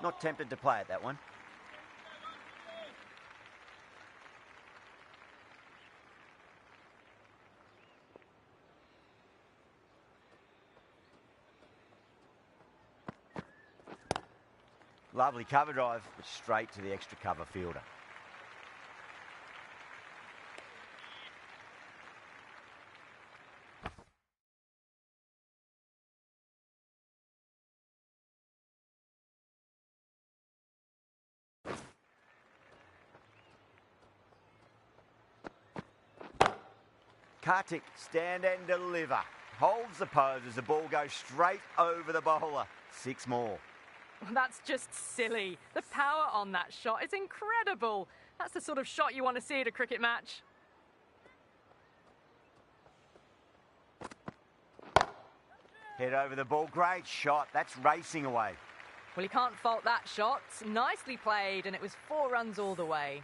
Not tempted to play at that one. Lovely cover drive, but straight to the extra cover fielder. Kartik, stand and deliver. Holds the pose as the ball goes straight over the bowler. 6 more. That's just silly. The power on that shot is incredible. That's the sort of shot you want to see at a cricket match. Head over the ball. Great shot. That's racing away. Well, you can't fault that shot. Nicely played, and it was 4 runs all the way.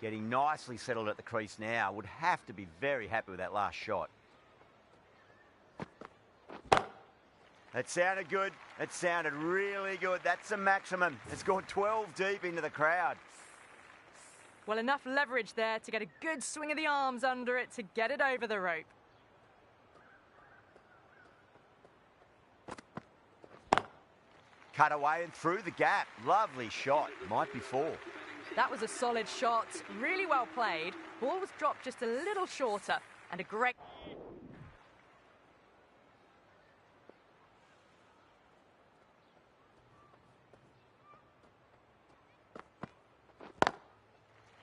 Getting nicely settled at the crease now. Would have to be very happy with that last shot. That sounded good. It sounded really good. That's a maximum. It's gone 12 deep into the crowd. Well, enough leverage there to get a good swing of the arms under it to get it over the rope. Cut away and through the gap. Lovely shot. Might be 4. That was a solid shot. Really well played. Ball was dropped just a little shorter. And a great...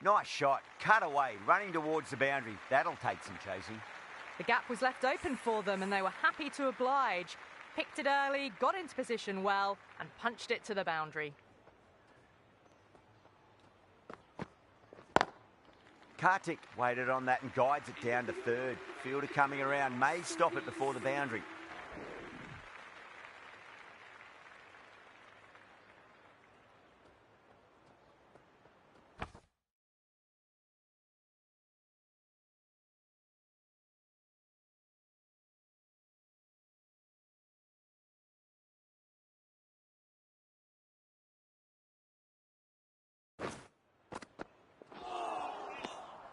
Nice shot. Cut away. Running towards the boundary. That'll take some chasing. The gap was left open for them and they were happy to oblige. Picked it early, got into position well and punched it to the boundary. Kartik waited on that and guides it down to third. Fielder coming around. May stop it before the boundary.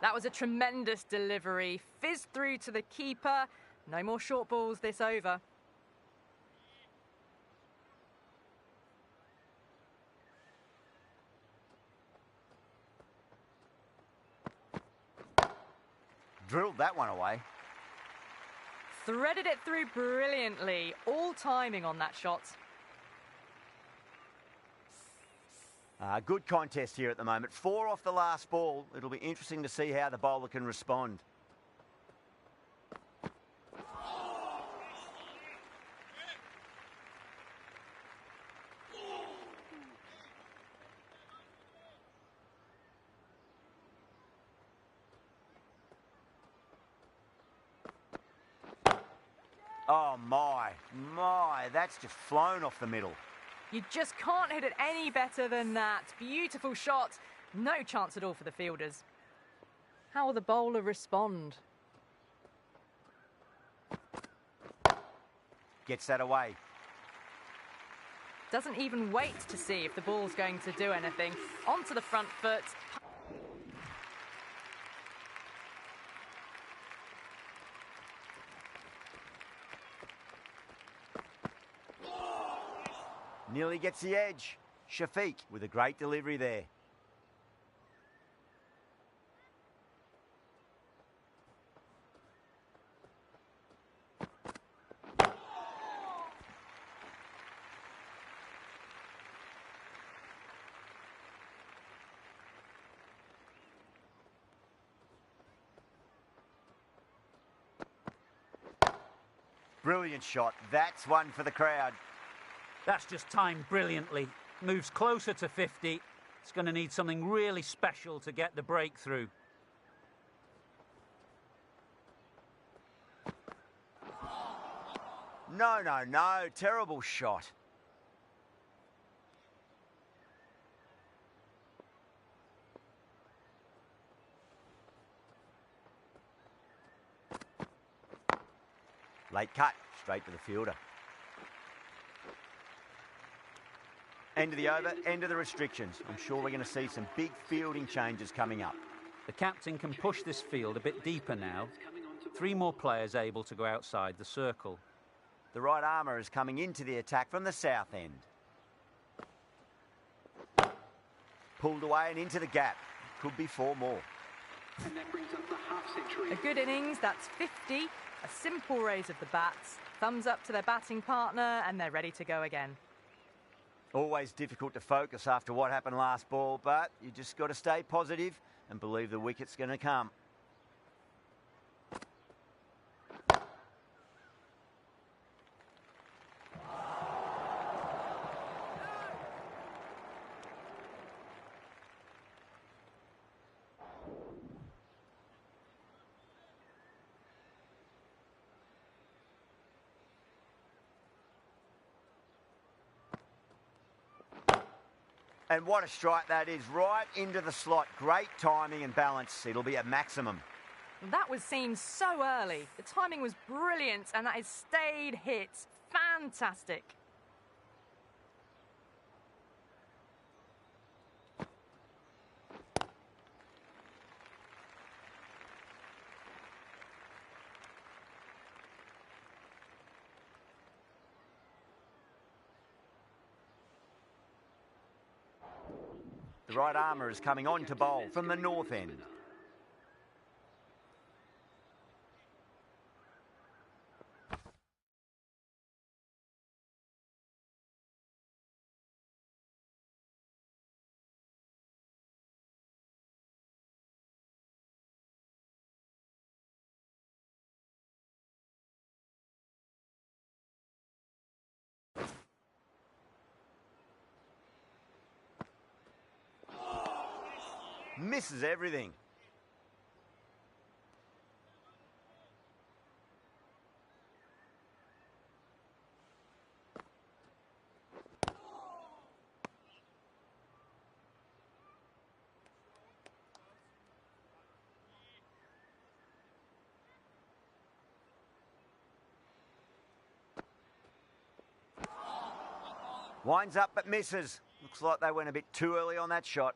That was a tremendous delivery. Fizzed through to the keeper. No more short balls this over. Drilled that one away. Threaded it through brilliantly. All timing on that shot. Good contest here at the moment. 4 off the last ball. It'll be interesting to see how the bowler can respond. Oh my, that's just flown off the middle. You just can't hit it any better than that. Beautiful shot. No chance at all for the fielders. How will the bowler respond? Gets that away. Doesn't even wait to see if the ball's going to do anything. Onto the front foot. Nearly gets the edge. Shafiq with a great delivery there. Brilliant shot. That's one for the crowd. That's just timed brilliantly. Moves closer to 50. It's going to need something really special to get the breakthrough. No. Terrible shot. Late cut. Straight to the fielder. End of the over, end of the restrictions. I'm sure we're going to see some big fielding changes coming up. The captain can push this field a bit deeper now. 3 more players able to go outside the circle. The right armour is coming into the attack from the south end. Pulled away and into the gap. Could be 4 more. And that brings up the half-century. A good innings, that's 50. A simple raise of the bats. Thumbs up to their batting partner and they're ready to go again. Always difficult to focus after what happened last ball, but you just got to stay positive and believe the wicket's going to come. And what a strike that is, right into the slot. Great timing and balance. It'll be at maximum. That was seen so early. The timing was brilliant and that is stayed hit. Fantastic. The right armour is coming on to bowl from the north end. Misses everything. Winds up but misses. Looks like they went a bit too early on that shot.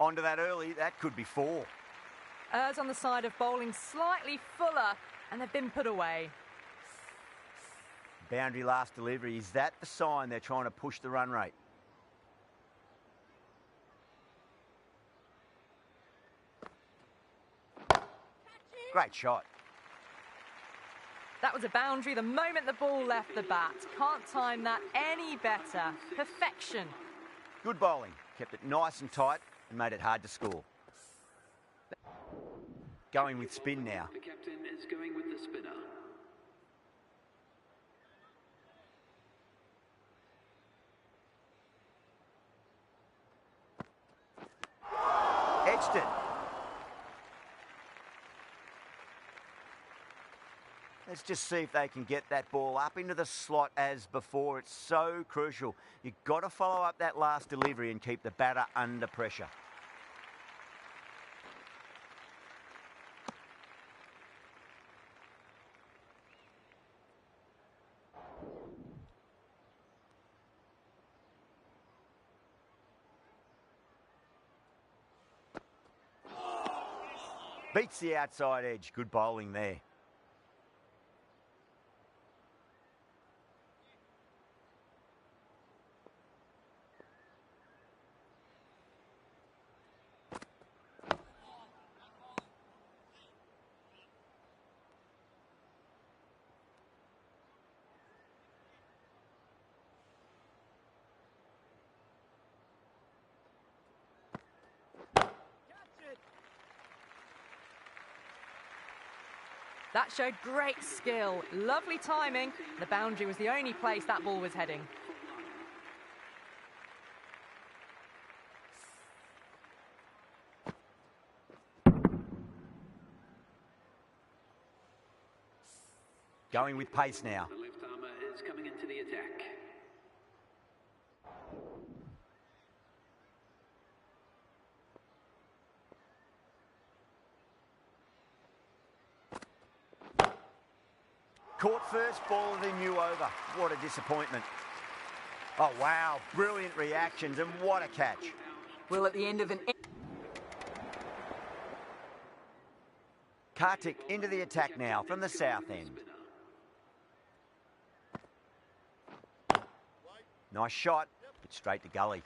Onto that early, that could be 4. Errs on the side of bowling slightly fuller and they've been put away. Boundary last delivery. Is that the sign they're trying to push the run rate? Great shot. That was a boundary the moment the ball left the bat. Can't time that any better. Perfection. Good bowling. Kept it nice and tight and made it hard to score. Going with spin now. The captain is going with the spinner. Edged it. Let's just see if they can get that ball up into the slot as before. It's so crucial. You've got to follow up that last delivery and keep the batter under pressure. Beats the outside edge. Good bowling there. That showed great skill, lovely timing. The boundary was the only place that ball was heading. Going with pace now. The left armour is coming into the attack. Caught first ball of the new over. What a disappointment. Oh, wow. Brilliant reactions and what a catch. Well, at the end of an... Kartik into the attack now from the south end. Nice shot, but straight to gully.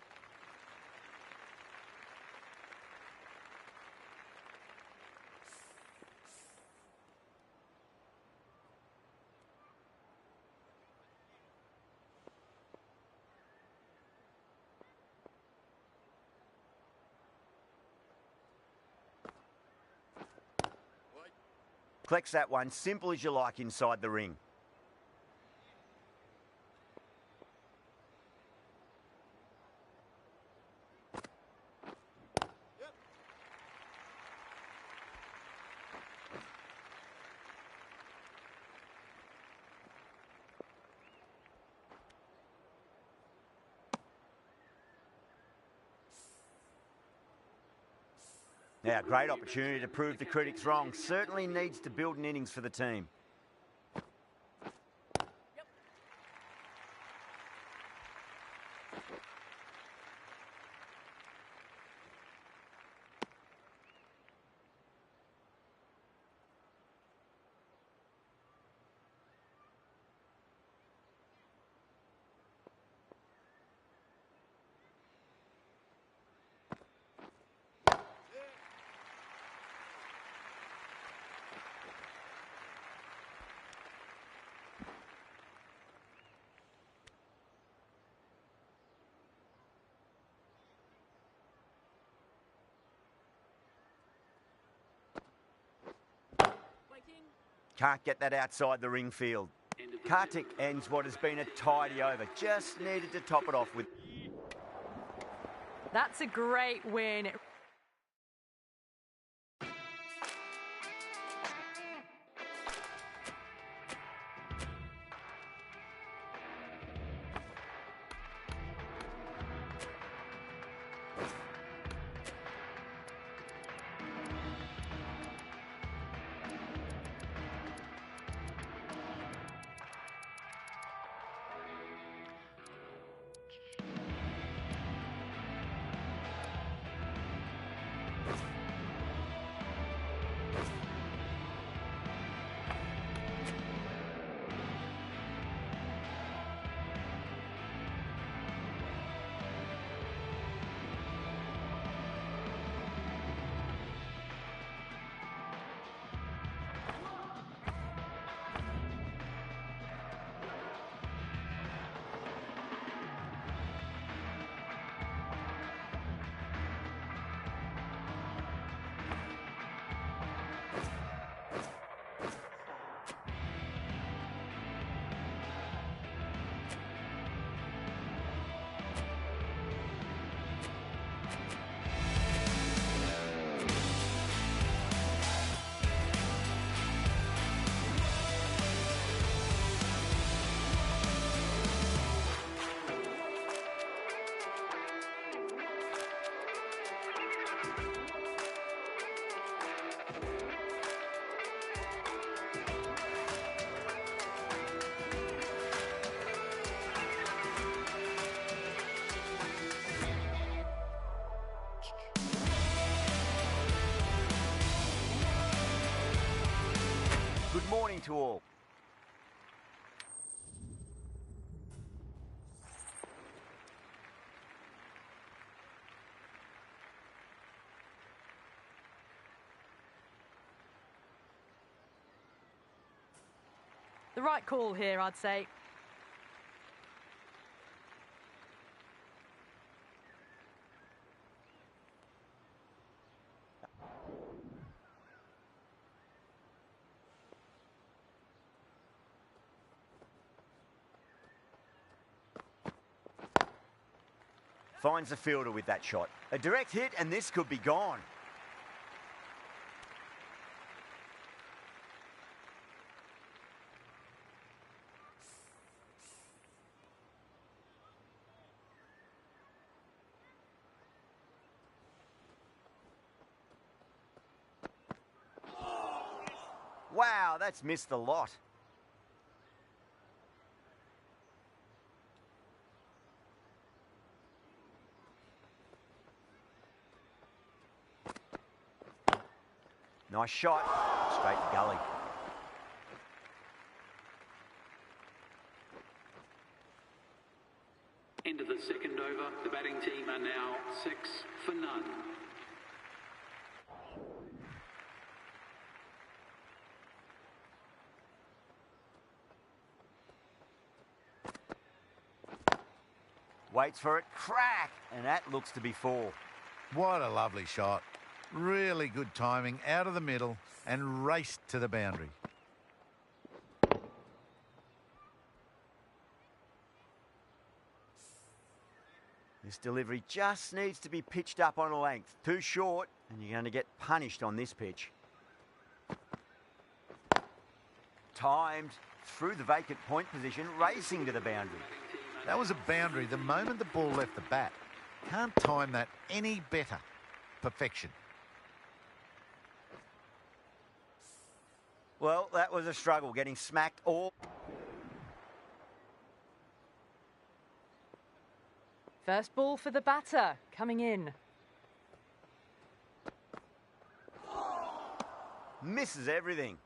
Collects that one, simple as you like inside the ring. Now, great opportunity to prove the critics wrong. Certainly needs to build an innings for the team. Can't get that outside the ring field. Kartik ends what has been a tidy over. Just needed to top it off with... That's a great win. Good morning to all. The right call here, I'd say. Finds the fielder with that shot. A direct hit and this could be gone. Wow, that's missed the lot. Nice shot. Straight to gully. Into the second over. The batting team are now 6 for none. Waits for it. Crack! And that looks to be 4. What a lovely shot. Really good timing, out of the middle and raced to the boundary. This delivery just needs to be pitched up on a length. Too short, and you're going to get punished on this pitch. Timed through the vacant point position, racing to the boundary. That was a boundary the moment the ball left the bat. Can't time that any better. Perfection. Well, that was a struggle, getting smacked all... First ball for the batter, coming in. Misses everything.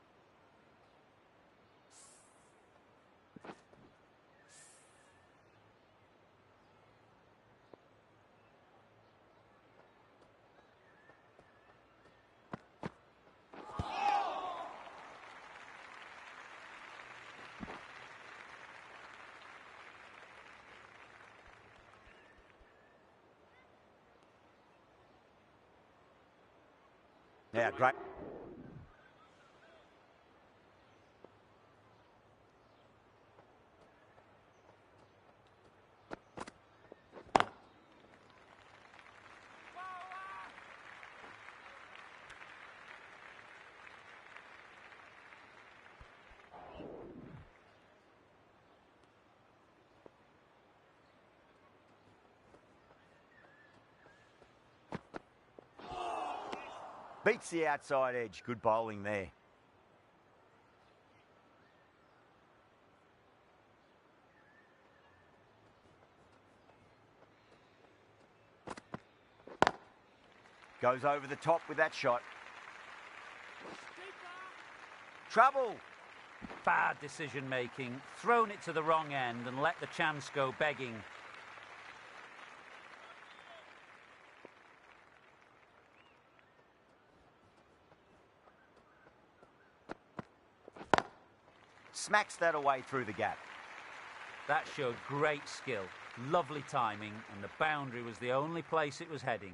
Yeah, great. Beats the outside edge. Good bowling there. Goes over the top with that shot. Trouble. Bad decision making. Thrown it to the wrong end and let the chance go begging. Smacks that away through the gap. That showed great skill, lovely timing, and the boundary was the only place it was heading.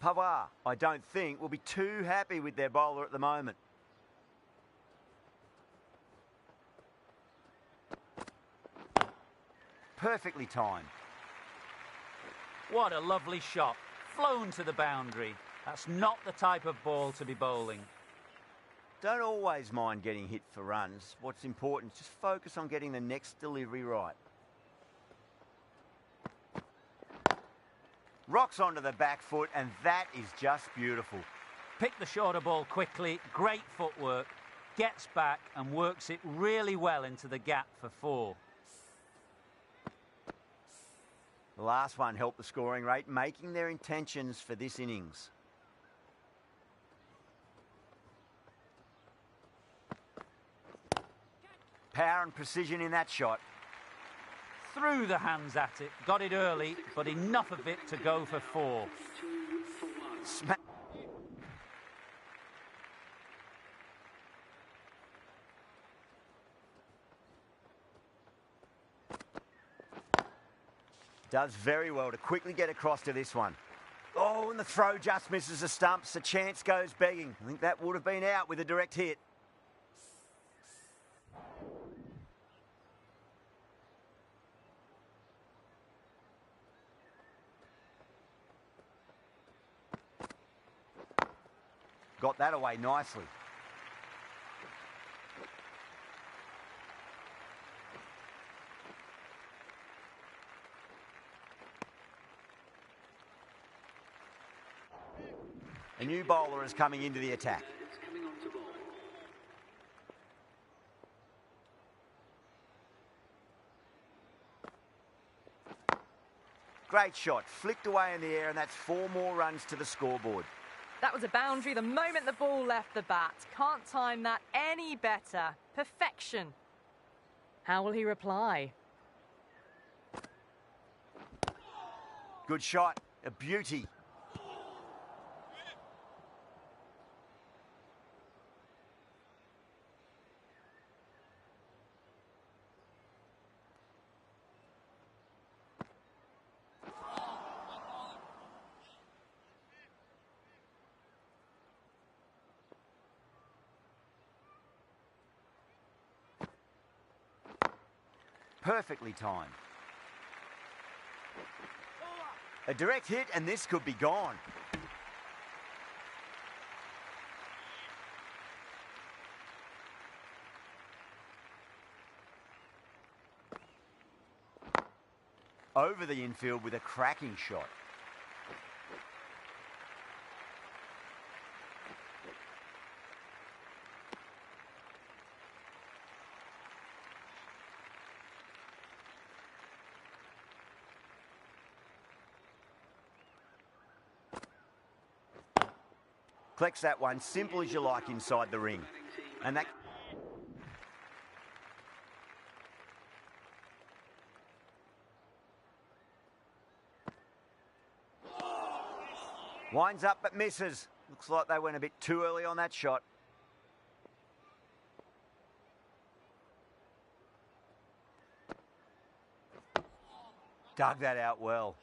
Pavard, I don't think, will be too happy with their bowler at the moment. Perfectly timed. What a lovely shot. Flown to the boundary. That's not the type of ball to be bowling. Don't always mind getting hit for runs. What's important is just focus on getting the next delivery right. Rocks onto the back foot, and that is just beautiful. Picked the shorter ball quickly, great footwork, gets back and works it really well into the gap for 4. The last one helped the scoring rate, making their intentions for this innings. Power and precision in that shot. Threw the hands at it, got it early, but enough of it to go for 4. Smack. Does very well to quickly get across to this one. Oh, and the throw just misses the stumps. The chance goes begging. I think that would have been out with a direct hit. Got that away nicely. A new bowler is coming into the attack. It's coming on to bowl. Great shot, flicked away in the air, and that's 4 more runs to the scoreboard. That was a boundary the moment the ball left the bat. Can't time that any better. Perfection. How will he reply? Good shot, a beauty. Perfectly timed. A direct hit and this could be gone. Over the infield with a cracking shot. Collects that one, simple as you like inside the ring. And that... winds up but misses. Looks like they went a bit too early on that shot. Dug that out well.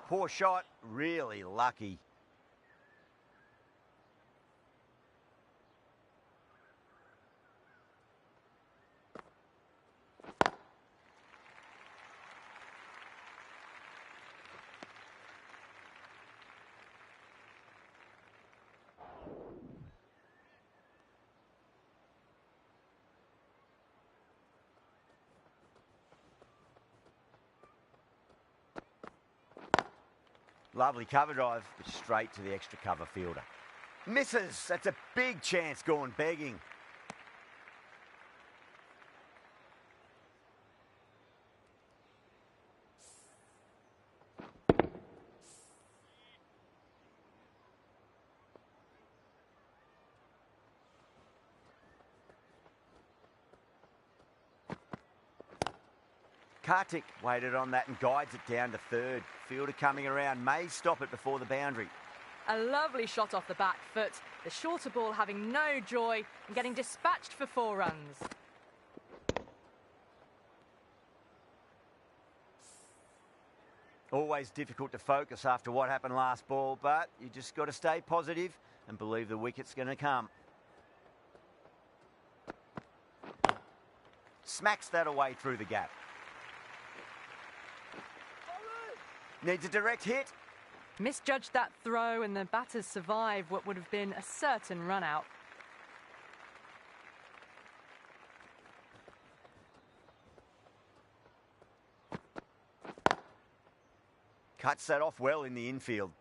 Poor shot, really lucky. Lovely cover drive, but straight to the extra cover fielder. Misses. That's a big chance going begging. Kartik waited on that and guides it down to third. Fielder coming around, may stop it before the boundary. A lovely shot off the back foot. The shorter ball having no joy and getting dispatched for 4 runs. Always difficult to focus after what happened last ball, but you just got to stay positive and believe the wicket's going to come. Smacks that away through the gap. Needs a direct hit. Misjudged that throw and the batters survive what would have been a certain run out. Cuts that off well in the infield.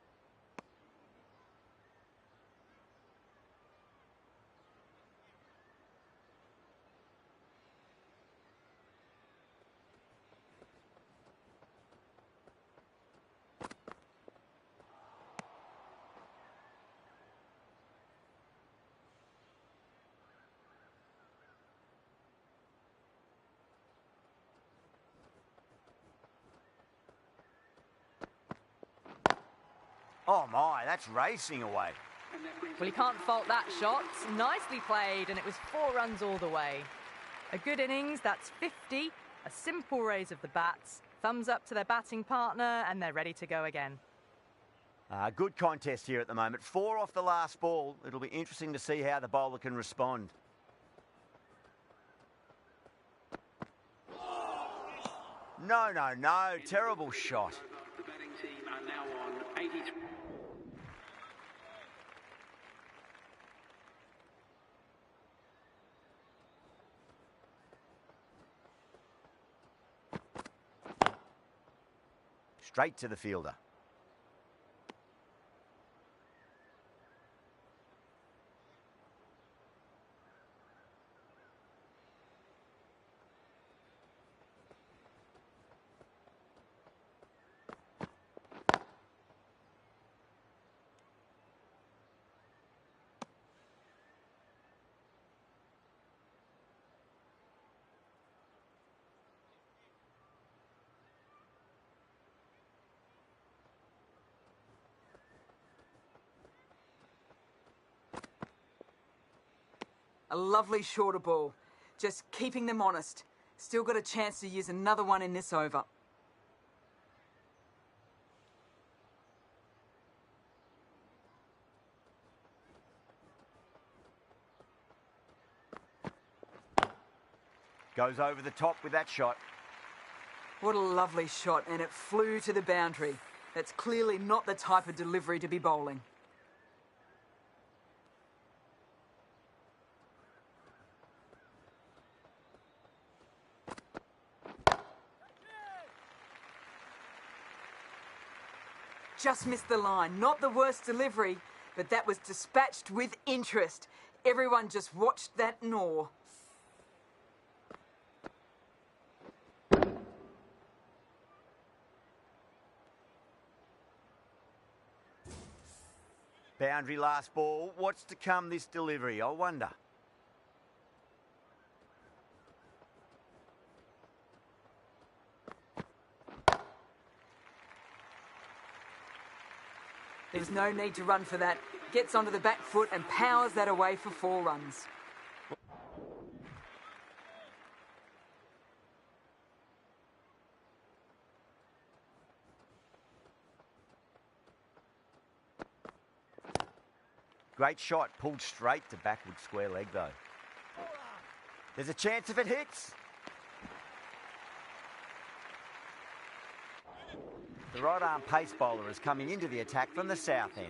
Oh my, that's racing away. Well, you can't fault that shot. Nicely played, and it was 4 runs all the way. A good innings, that's 50. A simple raise of the bats. Thumbs up to their batting partner, and they're ready to go again. Good contest here at the moment. 4 off the last ball. It'll be interesting to see how the bowler can respond. No. Terrible shot. The batting team are now on 83. Straight to the fielder. A lovely shorter ball. Just keeping them honest. Still got a chance to use another one in this over. Goes over the top with that shot. What a lovely shot, and it flew to the boundary. That's clearly not the type of delivery to be bowling. Just missed the line. Not the worst delivery, but that was dispatched with interest. Everyone just watched that gnaw. Boundary last ball. What's to come this delivery, I wonder. There's no need to run for that. Gets onto the back foot and powers that away for 4 runs. Great shot, pulled straight to backward square leg though. There's a chance if it hits. The right arm pace bowler is coming into the attack from the south end.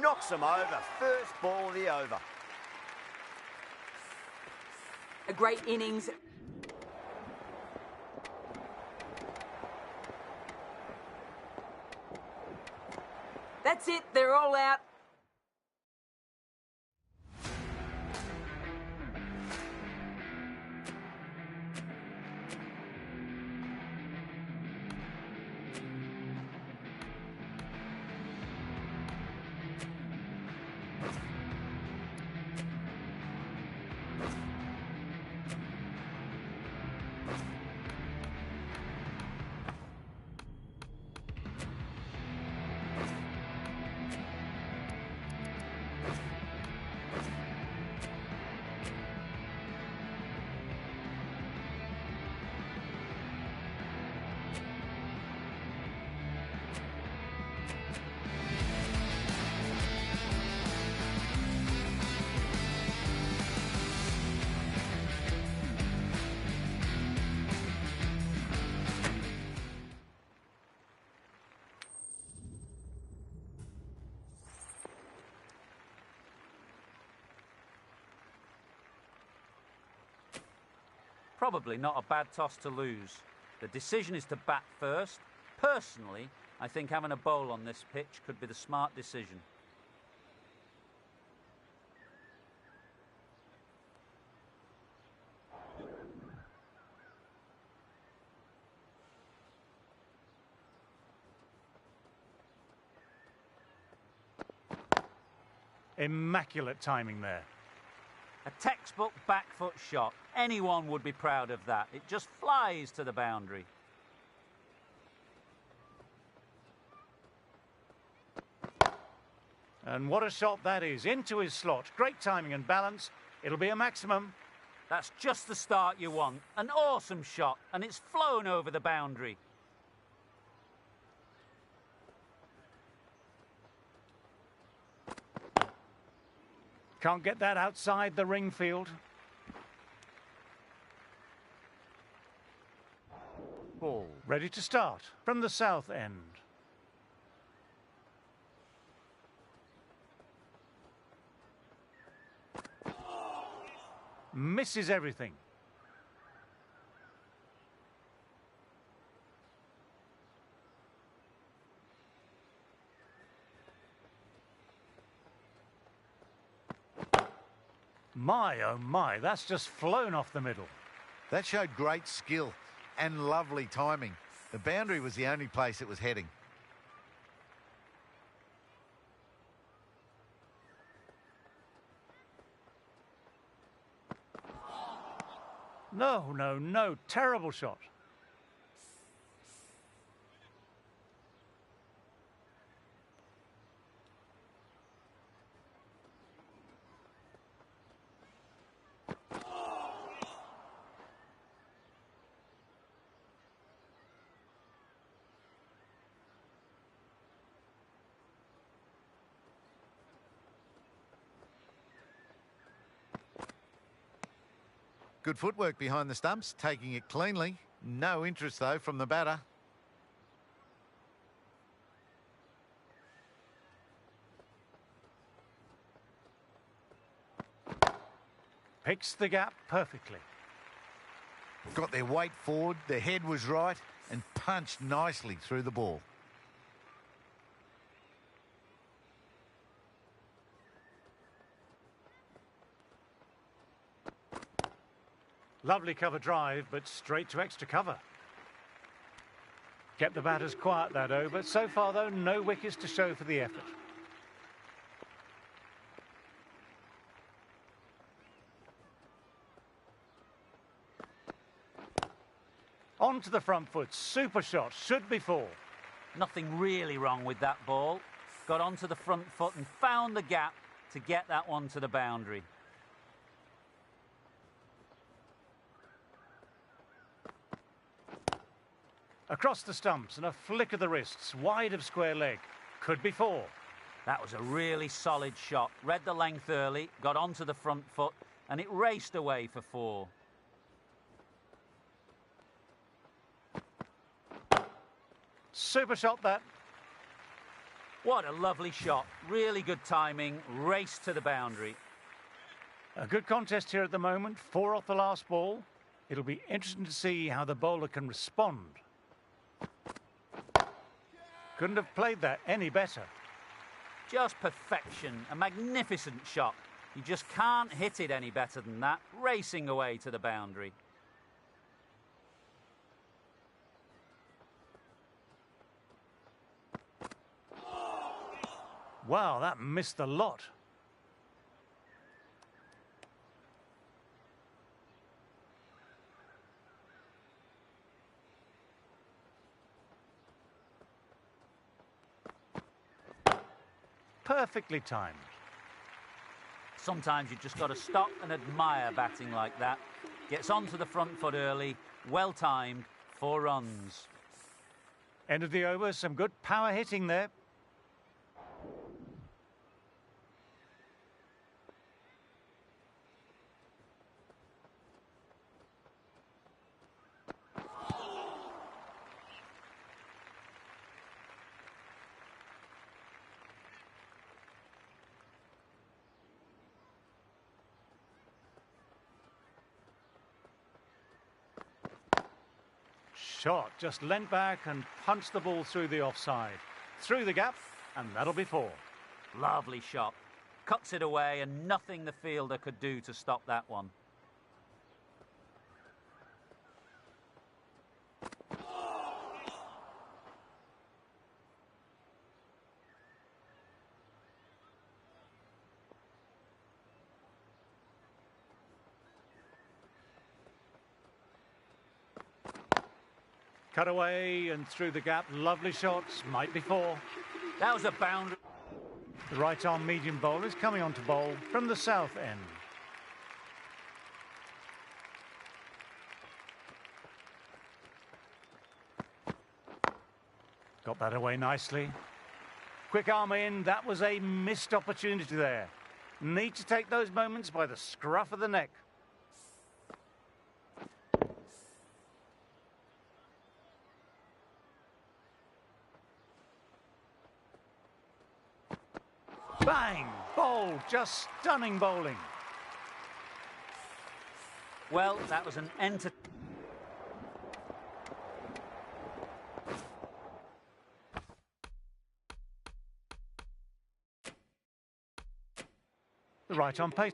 Knocks him over. First ball of the over. A great innings. That's it, they're all out. Probably not a bad toss to lose. The decision is to bat first. Personally, I think having a bowl on this pitch could be the smart decision. Immaculate timing there. A textbook back foot shot. Anyone would be proud of that. It just flies to the boundary. And what a shot that is. Into his slot. Great timing and balance. It'll be a maximum. That's just the start you want. An awesome shot, and it's flown over the boundary. Can't get that outside the ring field. Ball. Ready to start from the south end. Misses everything. My, oh my, that's just flown off the middle. That showed great skill and lovely timing. The boundary was the only place it was heading. No, no, no, terrible shot. Good footwork behind the stumps, taking it cleanly. No interest, though, from the batter. Picks the gap perfectly. Got their weight forward, their head was right, and punched nicely through the ball. Lovely cover drive, but straight to extra cover. Kept the batters quiet that over. So far, though, no wickets to show for the effort. On to the front foot. Super shot. Should be four. Nothing really wrong with that ball. Got onto the front foot and found the gap to get that one to the boundary. Across the stumps and a flick of the wrists, wide of square leg. Could be four. That was a really solid shot. Read the length early, got onto the front foot, and it raced away for four. Super shot that. What a lovely shot. Really good timing, race to the boundary. A good contest here at the moment. 4 off the last ball. It'll be interesting to see how the bowler can respond. Couldn't have played that any better. Just perfection. A magnificent shot. You just can't hit it any better than that. Racing away to the boundary. Wow, that missed the lot. Perfectly timed. Sometimes you just got to stop and admire batting like that. Gets onto the front foot early, well timed, 4 runs. End of the over, some good power hitting there. Shot, just leant back and punched the ball through the offside. Through the gap, and that'll be 4. Lovely shot. Cuts it away and nothing the fielder could do to stop that one. Cut away and through the gap. Lovely shots. Might be 4. That was a boundary. The right-arm medium bowler is coming on to bowl from the south end. Got that away nicely. Quick arm in, that was a missed opportunity there. Need to take those moments by the scruff of the neck. Bang! Bowled, just stunning bowling. Well, that was an The right on pace.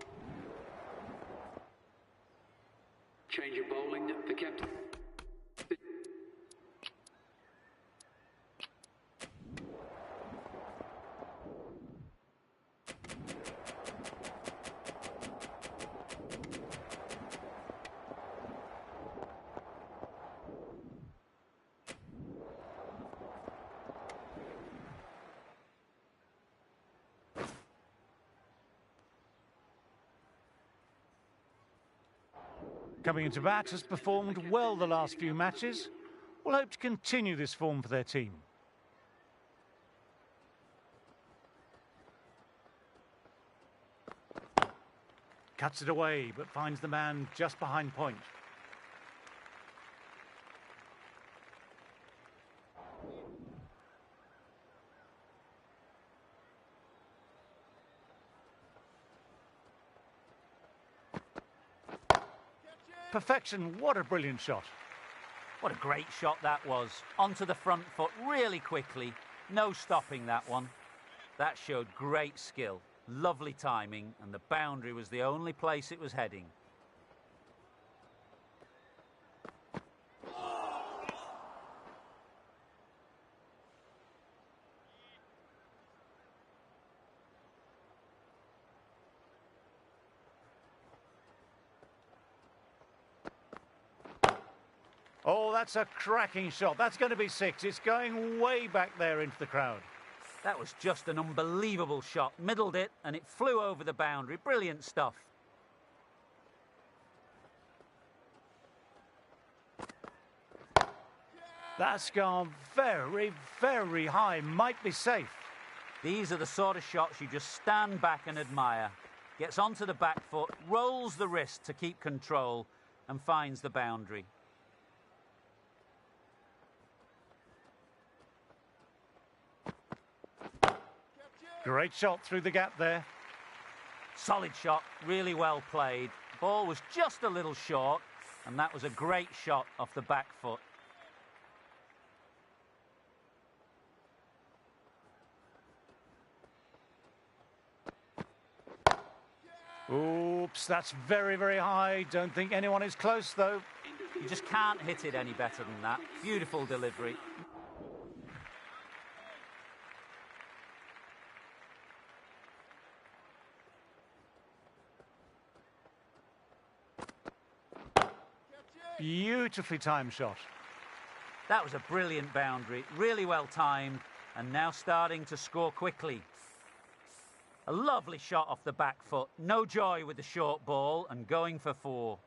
Change of bowling, the captain. Coming into bat, has performed well the last few matches. Will hope to continue this form for their team. Cuts it away, but finds the man just behind point. Perfection, what a brilliant shot. What a great shot that was. Onto the front foot really quickly. No stopping that one. That showed great skill, lovely timing, and the boundary was the only place it was heading. Oh, that's a cracking shot. That's going to be 6. It's going way back there into the crowd. That was just an unbelievable shot. Middled it and it flew over the boundary. Brilliant stuff. That's gone very, very high. Might be safe. These are the sort of shots you just stand back and admire. Gets onto the back foot, rolls the wrist to keep control and finds the boundary. Great shot through the gap there. Solid shot, really well played. Ball was just a little short, and that was a great shot off the back foot. Oops, that's very, very high. Don't think anyone is close, though. You just can't hit it any better than that. Beautiful delivery. Beautifully timed shot. That was a brilliant boundary, really well timed, and now starting to score quickly. A lovely shot off the back foot, no joy with the short ball and going for 4.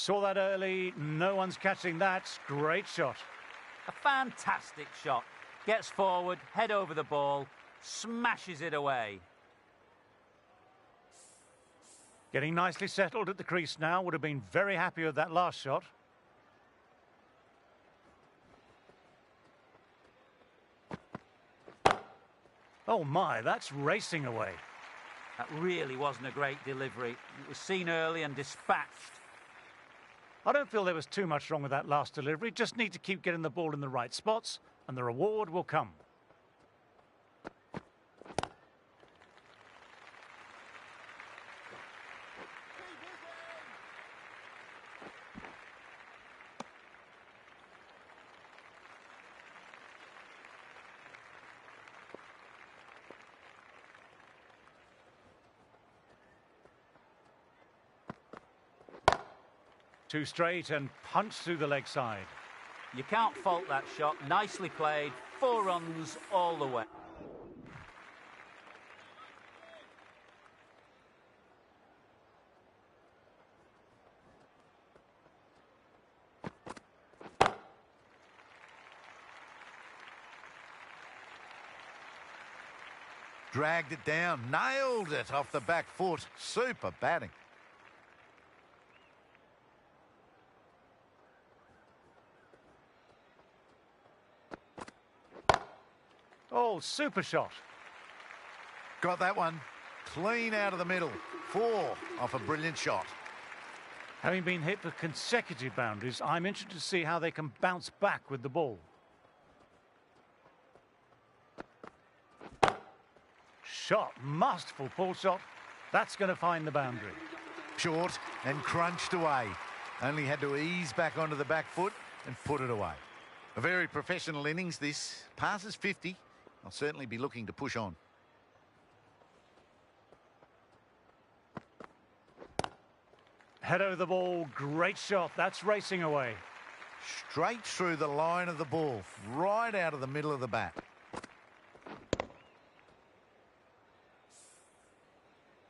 Saw that early, no one's catching that. Great shot. A fantastic shot. Gets forward, head over the ball, smashes it away. Getting nicely settled at the crease now. Would have been very happy with that last shot. Oh my, that's racing away. That really wasn't a great delivery. It was seen early and dispatched. I don't feel there was too much wrong with that last delivery. Just need to keep getting the ball in the right spots and the reward will come. Too straight and punch through the leg side. You can't fault that shot. Nicely played. 4 runs all the way. Dragged it down, nailed it off the back foot. Super batting. Oh, super shot. Got that one. Clean out of the middle. 4 off a brilliant shot. Having been hit for consecutive boundaries, I'm interested to see how they can bounce back with the ball. Shot, masterful pull shot. That's going to find the boundary. Short and crunched away. Only had to ease back onto the back foot and put it away. A very professional innings this. Passes 50. I'll certainly be looking to push on. Head over the ball, great shot. That's racing away. Straight through the line of the ball, right out of the middle of the bat.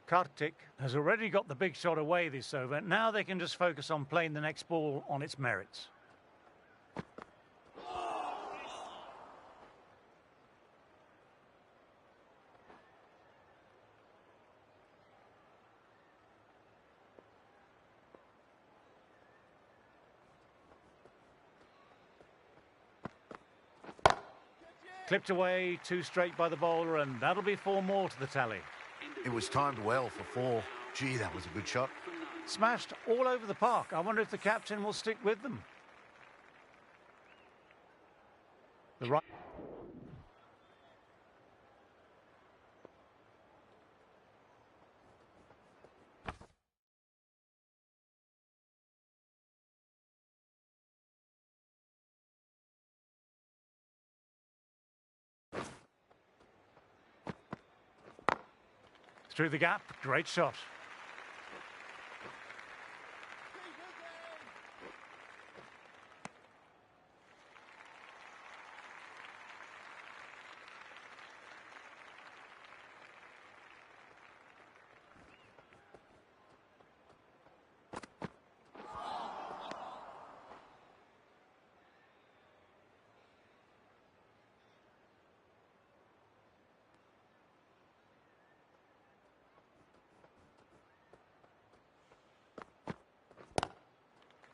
Kartik has already got the big shot away this over. Now they can just focus on playing the next ball on its merits. Clipped away, 2 straight by the bowler, and that'll be 4 more to the tally. It was timed well for 4. Gee, that was a good shot. Smashed all over the park. I wonder if the captain will stick with them. The right. Through the gap, great shot.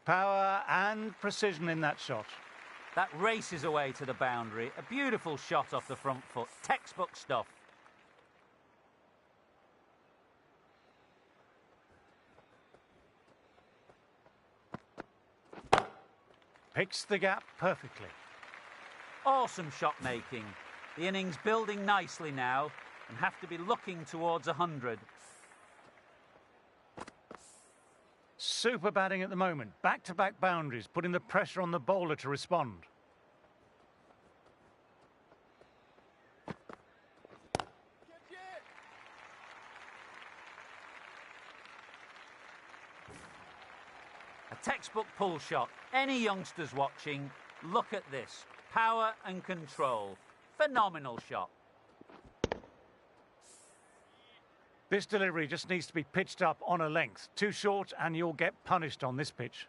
Power and precision in that shot. That races away to the boundary. A beautiful shot off the front foot. Textbook stuff. Picks the gap perfectly. Awesome shot making. The innings building nicely now and have to be looking towards 100. Super batting at the moment. Back-to-back boundaries, putting the pressure on the bowler to respond. A textbook pull shot. Any youngsters watching, look at this. Power and control. Phenomenal shot. This delivery just needs to be pitched up on a length. Too short and you'll get punished on this pitch.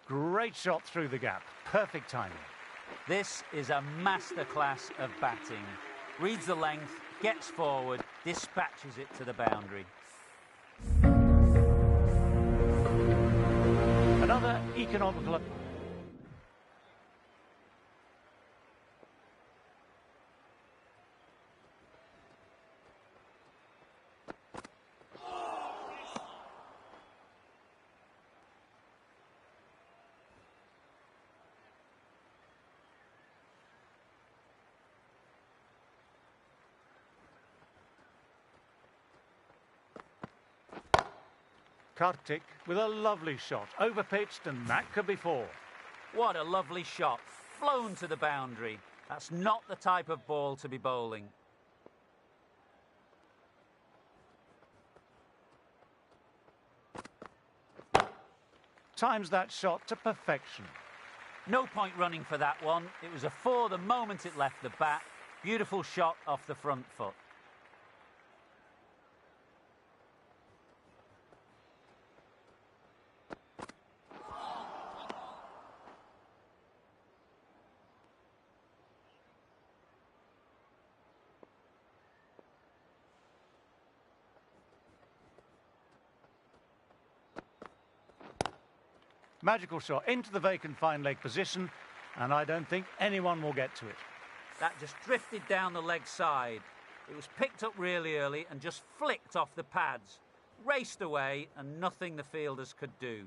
Great shot through the gap. Perfect timing. This is a masterclass of batting. Reads the length, gets forward, dispatches it to the boundary. Another economical... Kartik with a lovely shot. Overpitched, and that could be 4. What a lovely shot. Flown to the boundary. That's not the type of ball to be bowling. times that shot to perfection. No point running for that one. It was a 4 the moment it left the bat. Beautiful shot off the front foot. Magical shot into the vacant fine leg position, and I don't think anyone will get to it. That just drifted down the leg side. It was picked up really early and just flicked off the pads. Raced away and nothing the fielders could do.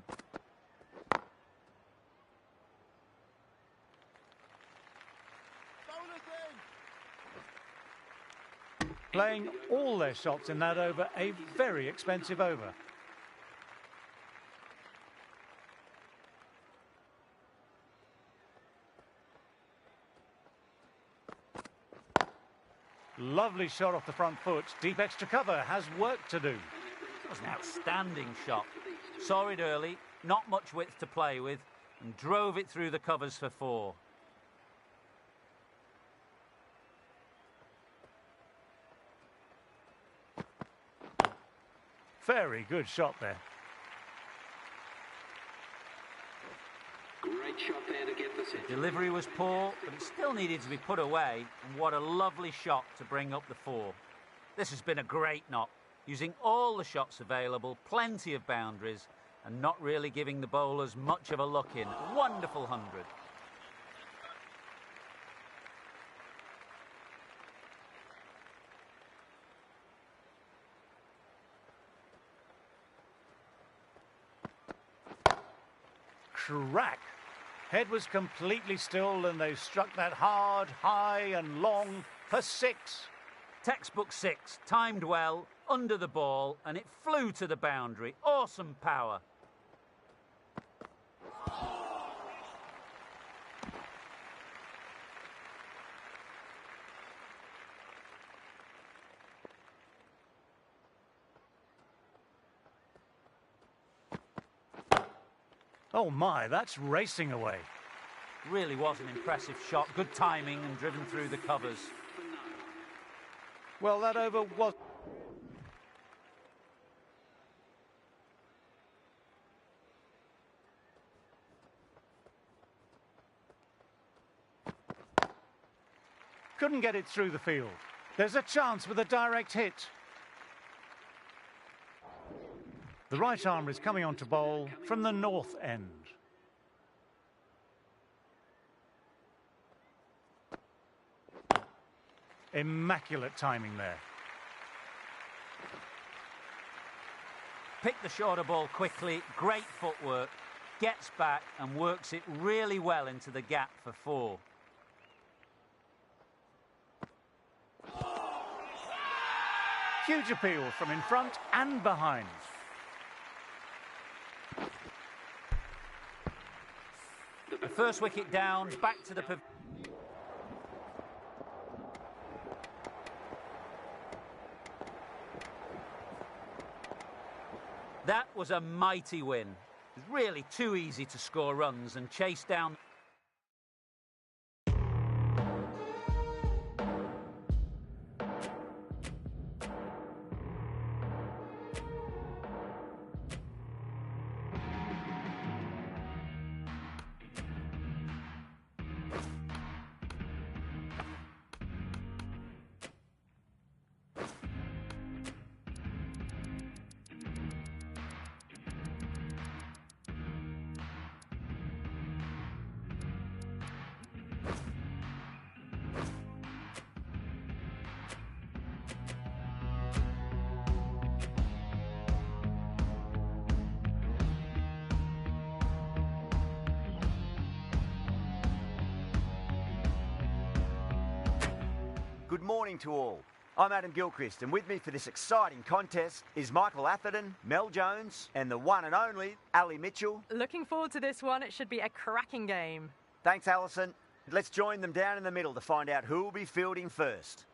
Playing all their shots in that over, a very expensive over. Lovely shot off the front foot. Deep extra cover has work to do. It was an outstanding shot. Saw it early, not much width to play with, and drove it through the covers for 4. Very good shot there. Great shot there to get the set. Delivery was poor, but it still needed to be put away, and what a lovely shot to bring up the 4. This has been a great knock, using all the shots available, plenty of boundaries, and not really giving the bowlers much of a look in. Wonderful 100. Crack. Head was completely still and they struck that hard, high and long for 6. Textbook 6, timed well, under the ball, and it flew to the boundary. Awesome power. Oh my, that's racing away. Really was an impressive shot. Good timing and driven through the covers. Well, that over was... Couldn't get it through the field. There's a chance with a direct hit. The right arm is coming on to bowl from the north end. Immaculate timing there. Picked the shorter ball quickly, great footwork, gets back and works it really well into the gap for 4. Huge appeal from in front and behind. The first wicket down, back to the... That was a mighty win. It was really too easy to score runs and chase down... Good morning to all. I'm Adam Gilchrist, and with me for this exciting contest is Michael Atherton, Mel Jones, and the one and only Ali Mitchell. Looking forward to this one. It should be a cracking game. Thanks, Alison. Let's join them down in the middle to find out who will be fielding first.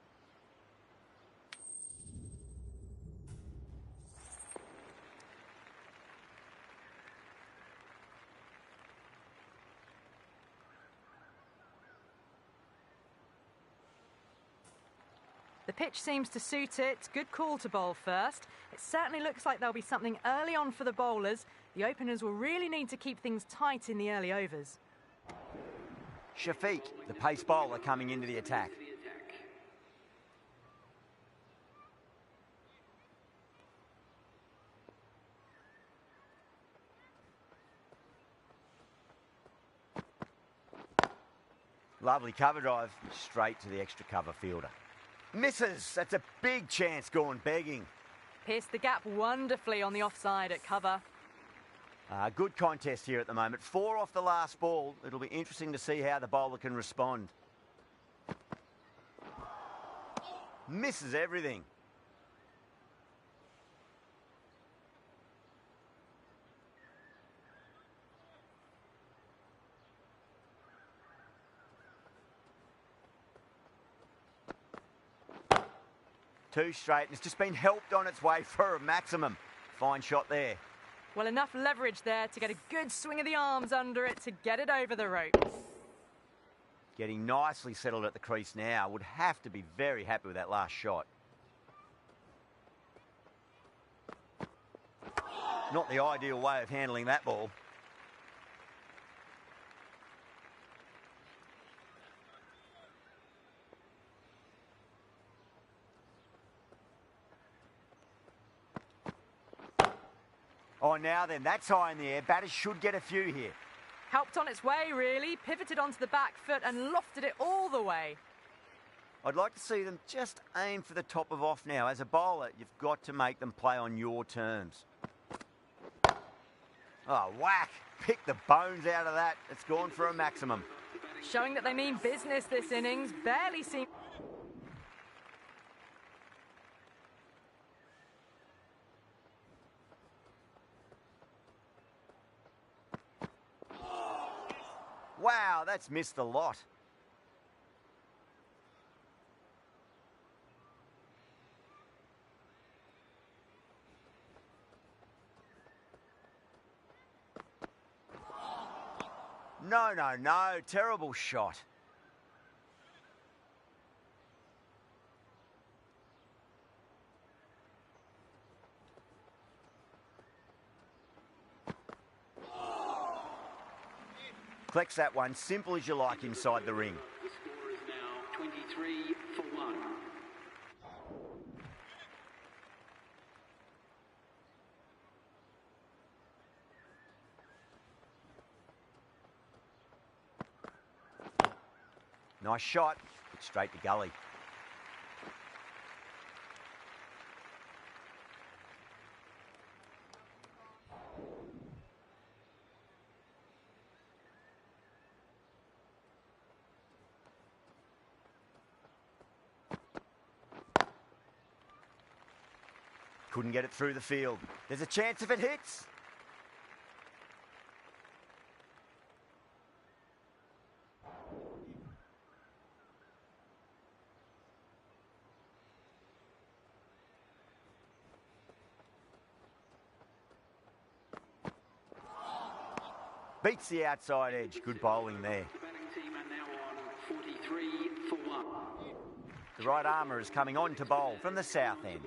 The pitch seems to suit it. Good call to bowl first. It certainly looks like there'll be something early on for the bowlers. The openers will really need to keep things tight in the early overs. Shafiq, the pace bowler, coming into the attack. Lovely cover drive, straight to the extra cover fielder. Misses, that's a big chance gone begging. Pierced the gap wonderfully on the offside at cover. Good contest here at the moment. 4 off the last ball. It'll be interesting to see how the bowler can respond. Misses everything. Two straight, and it's just been helped on its way for a maximum. Fine shot there. Well, enough leverage there to get a good swing of the arms under it to get it over the ropes. Getting nicely settled at the crease now. Would have to be very happy with that last shot. Not the ideal way of handling that ball. Oh, now then, that's high in the air. Batters should get a few here. Helped on its way, really. Pivoted onto the back foot and lofted it all the way. I'd like to see them just aim for the top of off now. As a bowler, you've got to make them play on your terms. Oh, whack. Pick the bones out of that. It's gone for a maximum. Showing that they mean business this innings. Barely seem... Wow, that's missed a lot. No, no, no. Terrible shot. Collects that one, simple as you like, inside the ring. The score is now 23 for 1. Nice shot. It's straight to gully. Couldn't get it through the field. There's a chance if it hits. Beats the outside edge. Good bowling there. The batting team are now on 43 for 1. The right armour is coming on to bowl from the south end.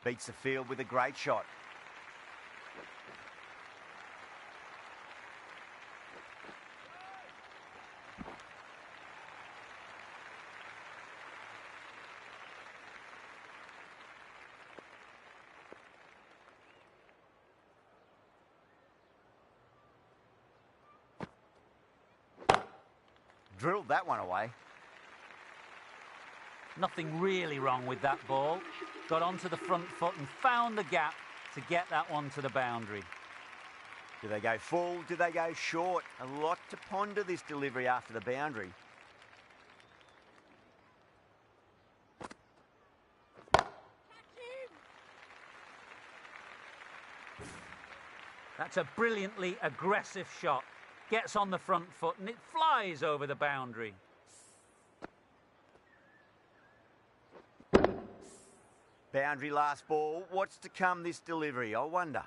Beats the field with a great shot. Drilled that one away. Nothing really wrong with that ball. Got onto the front foot and found the gap to get that one to the boundary. Do they go full? Do they go short? A lot to ponder this delivery after the boundary. That's a brilliantly aggressive shot. Gets on the front foot and it flies over the boundary. Boundary last ball. What's to come this delivery, I wonder?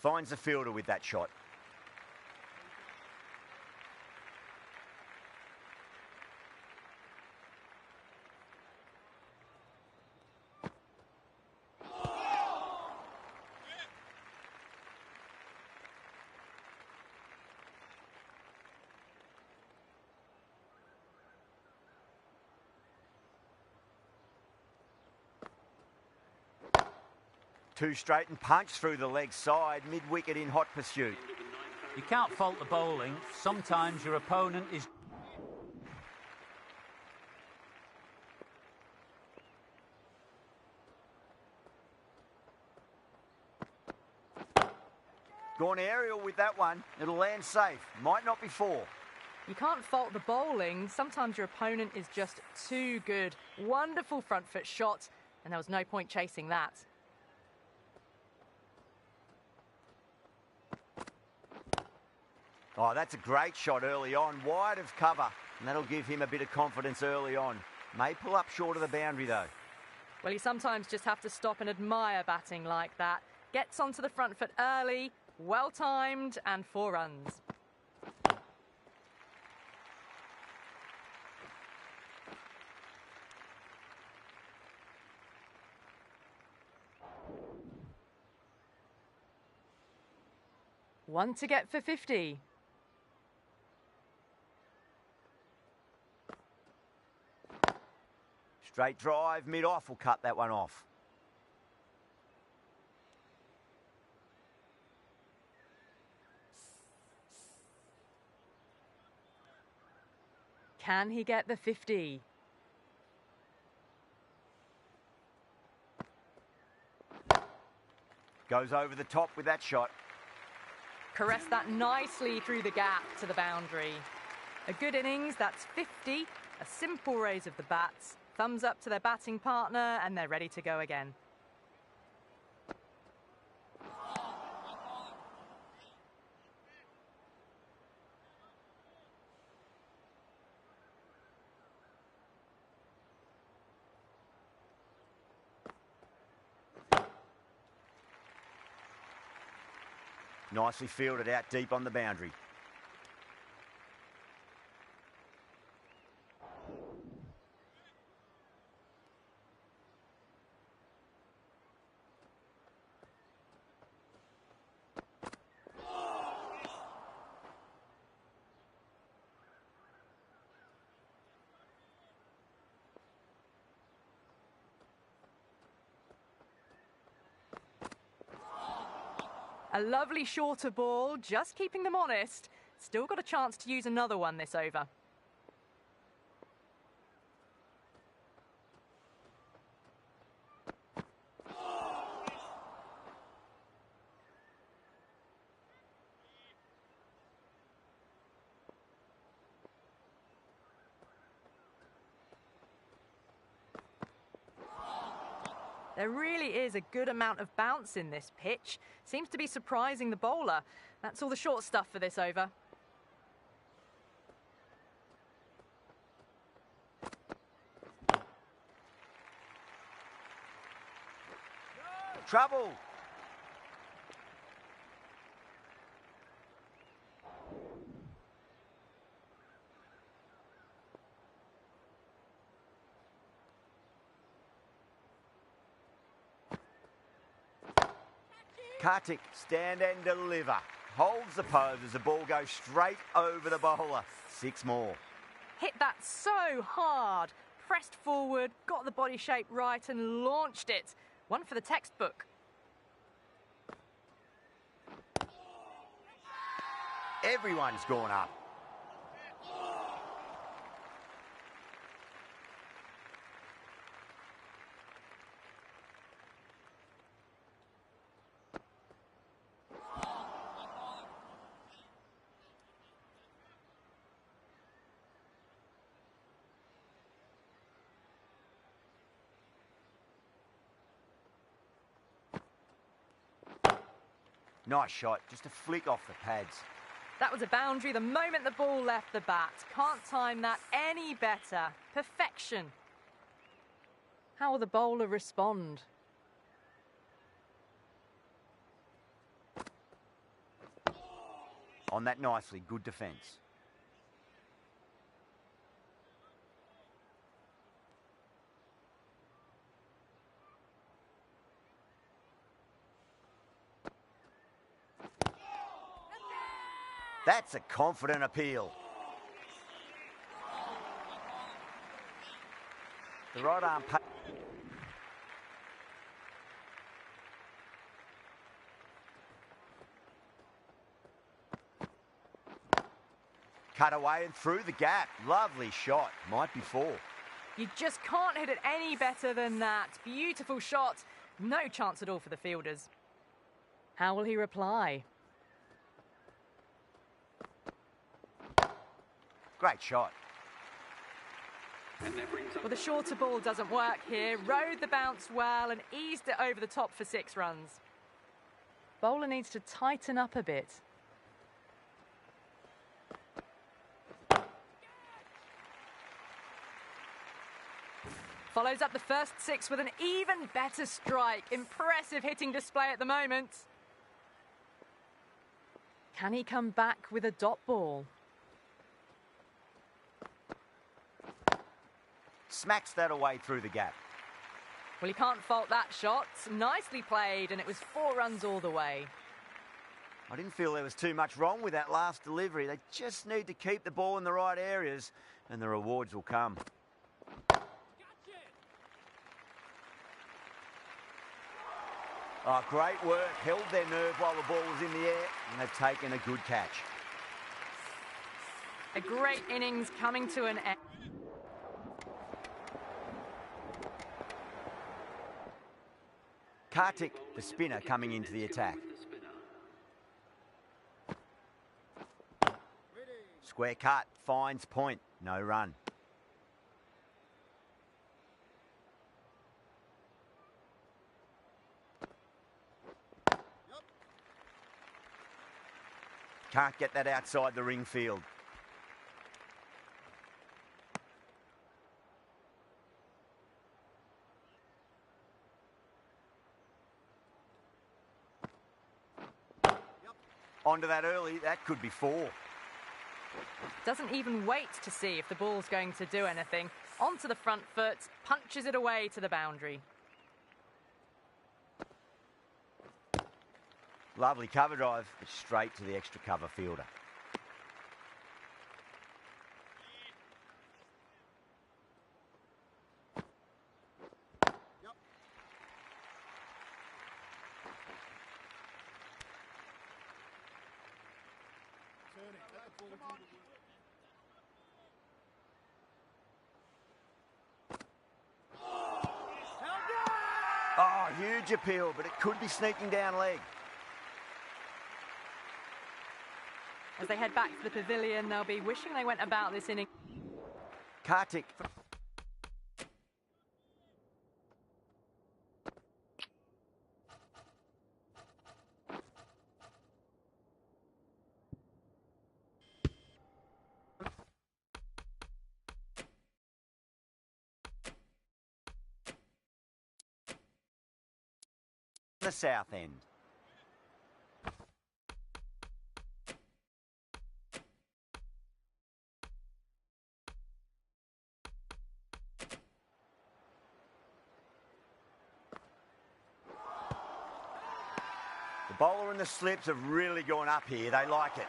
Finds the fielder with that shot. Two straight and punch through the leg side, mid-wicket in hot pursuit. You can't fault the bowling. Sometimes your opponent is... Gone aerial with that one. It'll land safe. Might not be four. You can't fault the bowling. Sometimes your opponent is just too good. Wonderful front foot shot, and there was no point chasing that. Oh, that's a great shot early on, wide of cover, and that'll give him a bit of confidence early on. May pull up short of the boundary, though. Well, you sometimes just have to stop and admire batting like that. Gets onto the front foot early, well-timed, and 4 runs. One to get for 50. Straight drive, mid-off will cut that one off. Can he get the 50? Goes over the top with that shot. Caressed that nicely through the gap to the boundary. A good innings, that's 50. A simple raise of the bats. Thumbs up to their batting partner, and they're ready to go again. Nicely fielded out deep on the boundary. A lovely shorter ball, just keeping them honest. Still got a chance to use another one this over. There really is a good amount of bounce in this pitch. Seems to be surprising the bowler. That's all the short stuff for this over. Trouble. Kartik, stand and deliver. Holds the pose as the ball goes straight over the bowler. 6 more. Hit that so hard. Pressed forward, got the body shape right and launched it. One for the textbook. Everyone's gone up. Nice shot, just a flick off the pads. That was a boundary the moment the ball left the bat. Can't time that any better. Perfection. How will the bowler respond? On that nicely, good defence. That's a confident appeal. The right arm... Cut away and through the gap. Lovely shot. Might be 4. You just can't hit it any better than that. Beautiful shot. No chance at all for the fielders. How will he reply? Great shot. Well, the shorter ball doesn't work here. Rode the bounce well and eased it over the top for 6 runs. Bowler needs to tighten up a bit. Follows up the first 6 with an even better strike. Impressive hitting display at the moment. Can he come back with a dot ball? Smacks that away through the gap. Well, you can't fault that shot. Nicely played, and it was 4 runs all the way. I didn't feel there was too much wrong with that last delivery. They just need to keep the ball in the right areas, and the rewards will come. Oh, great work. Held their nerve while the ball was in the air, and they've taken a good catch. A great innings coming to an end. Kartik, the spinner, coming into the attack. Square cut, finds point, no run. Can't get that outside the ring field. Onto that early, that could be 4. Doesn't even wait to see if the ball's going to do anything. Onto the front foot, punches it away to the boundary. Lovely cover drive, but straight to the extra cover fielder. Oh, huge appeal, but it could be sneaking down leg. As they head back to the pavilion, they'll be wishing they went about this inning. Kartik. The south end. The bowler and the slips have really gone up here. They like it.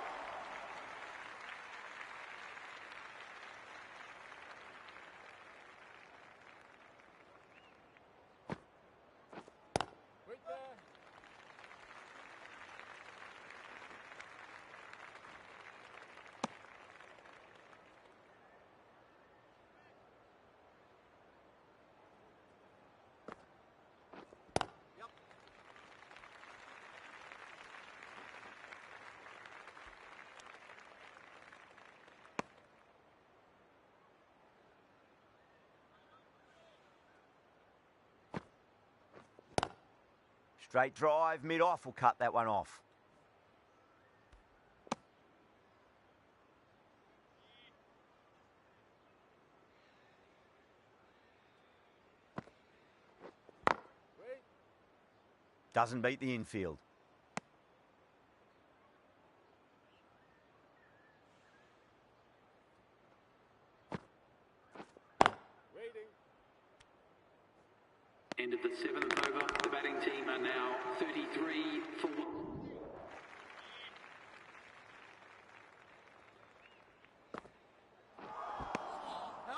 Straight drive, mid-off will cut that one off. Doesn't beat the infield. End of the 7th over. The batting team are now 33 for 1.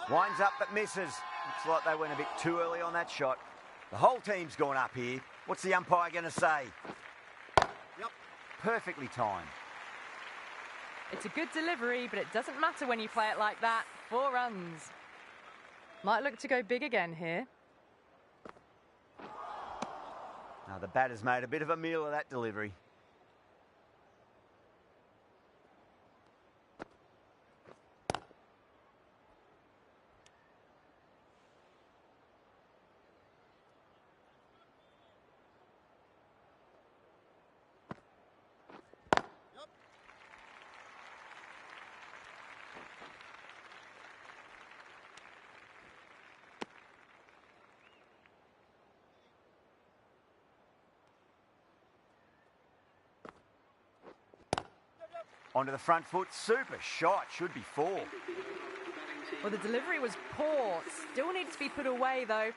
Winds up but misses. Looks like they went a bit too early on that shot. The whole team's gone up here. What's the umpire going to say? Yep. Perfectly timed. It's a good delivery, but it doesn't matter when you play it like that. 4 runs. Might look to go big again here. Now the batter's made a bit of a meal of that delivery. Onto the front foot, super shot, should be 4. Well, the delivery was poor. Still needs to be put away, though.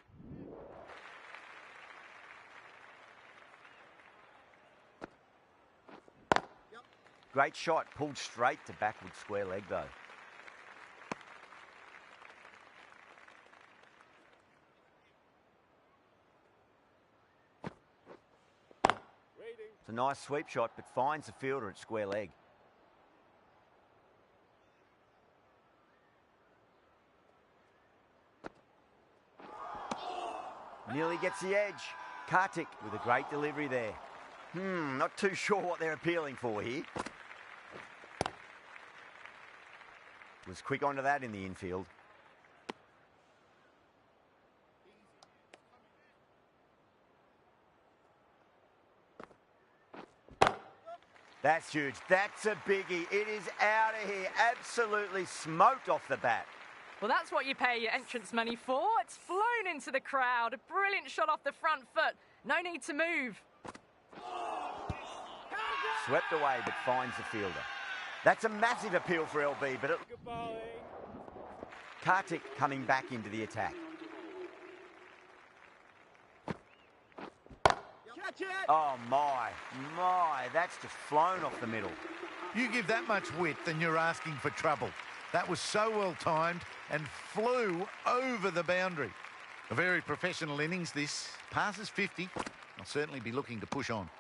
Great shot, pulled straight to backward square leg, though. It's a nice sweep shot, but finds the fielder at square leg. Nearly gets the edge. Kartik with a great delivery there. Not too sure what they're appealing for here. Was quick onto that in the infield. That's huge. That's a biggie. It is out of here. Absolutely smoked off the bat. Well, that's what you pay your entrance money for. It's flown into the crowd. A brilliant shot off the front foot. No need to move. Swept away, but finds the fielder. That's a massive appeal for LB, but Kartik coming back into the attack. Oh, my. That's just flown off the middle. You give that much width and you're asking for trouble. That was so well timed and flew over the boundary. A very professional innings this. Passes 50. I'll certainly be looking to push on.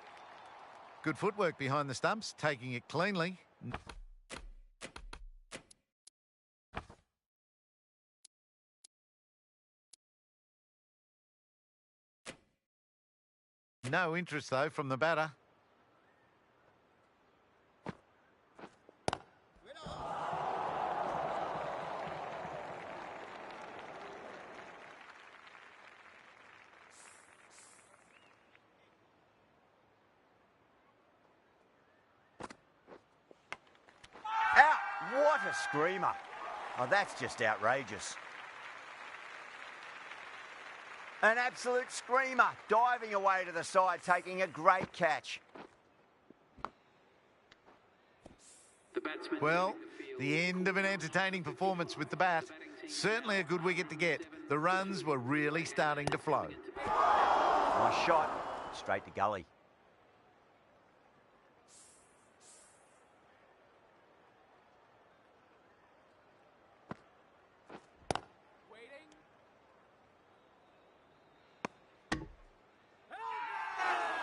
Good footwork behind the stumps, taking it cleanly. No interest, though, from the batter. What a screamer. Oh, that's just outrageous. An absolute screamer, diving away to the side, taking a great catch. Well, the end of an entertaining performance with the bat. Certainly a good wicket to get. The runs were really starting to flow. Nice shot, straight to gully.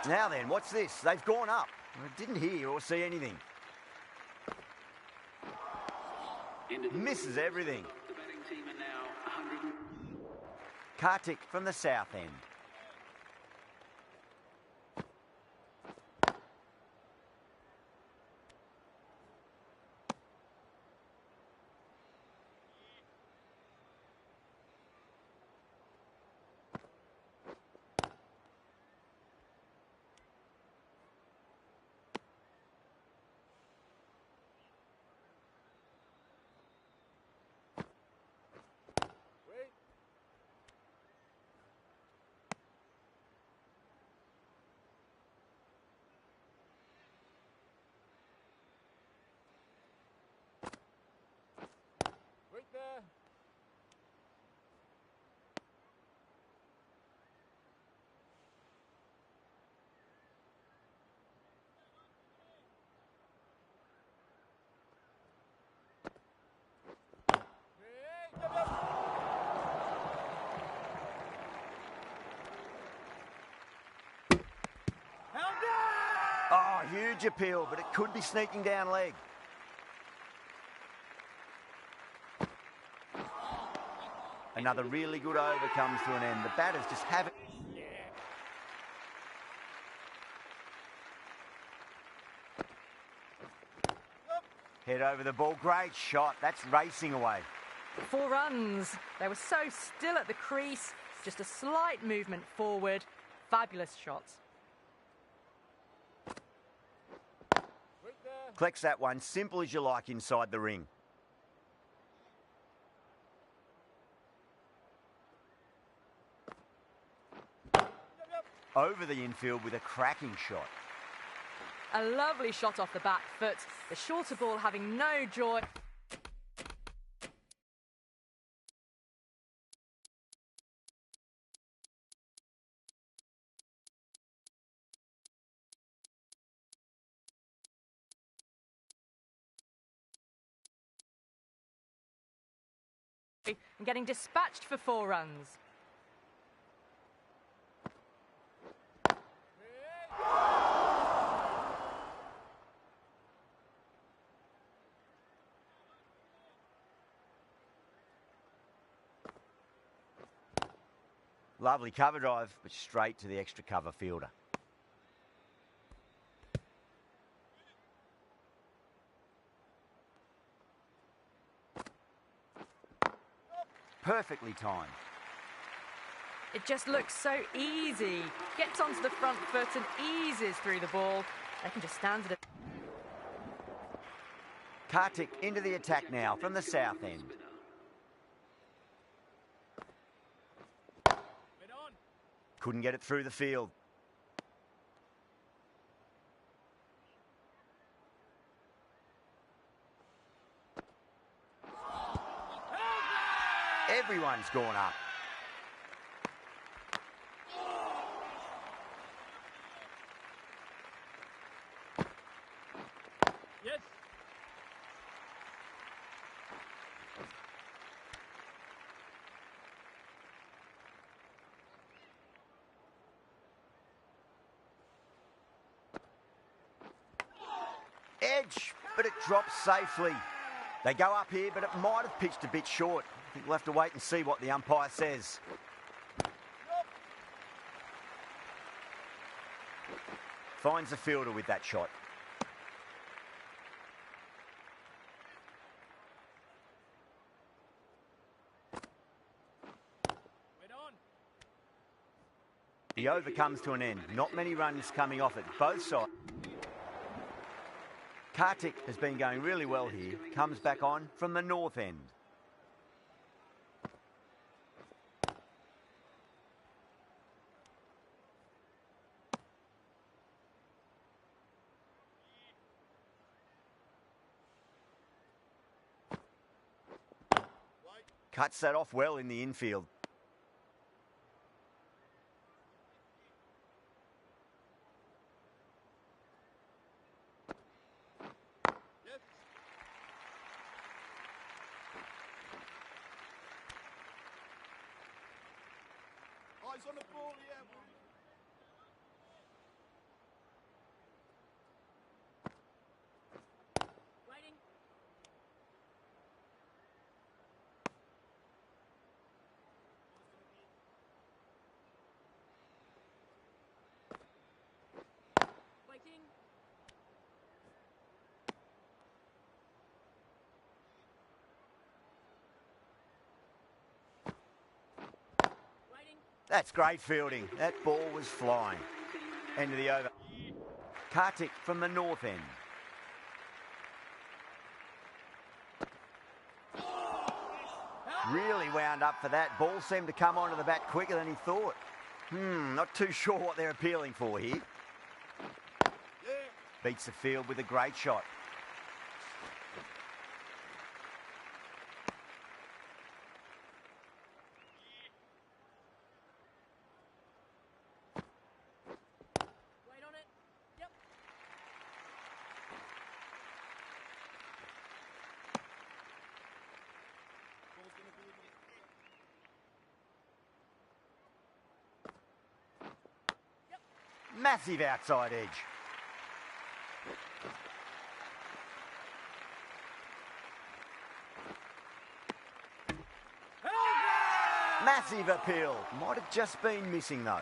Now then, what's this? They've gone up. I didn't hear or see anything. Misses everything. Kartik from the south end. Huge appeal, but it could be sneaking down leg. Another really good over comes to an end. The batters just haven't... Head over the ball. Great shot. That's racing away. 4 runs. They were so still at the crease. Just a slight movement forward. Fabulous shots. Collects that one, simple as you like, inside the ring. Over the infield with a cracking shot. A lovely shot off the back foot. The shorter ball having no joy. And getting dispatched for 4 runs. Lovely cover drive, but straight to the extra cover fielder. Perfectly timed. It just looks so easy. Gets onto the front foot and eases through the ball. They can just stand at it. Kartik into the attack now from the south end. Couldn't get it through the field. Everyone's gone up. Yes. Edge, but it drops safely. They go up here, but it might have pitched a bit short. I think we'll have to wait and see what the umpire says. Finds the fielder with that shot. The over comes to an end. Not many runs coming off it. Both sides. Kartik has been going really well here. Comes back on from the north end. Cuts that off well in the infield. Eyes on the ball, yeah. Waiting. Waiting. That's great fielding. That ball was flying. End of the over. Kartik from the north end. Really wound up for that. Ball seemed to come onto the bat quicker than he thought. Not too sure what they're appealing for here. Beats the field with a great shot. Wait on it. Yep. Massive outside edge. Massive appeal. Might have just been missing, though.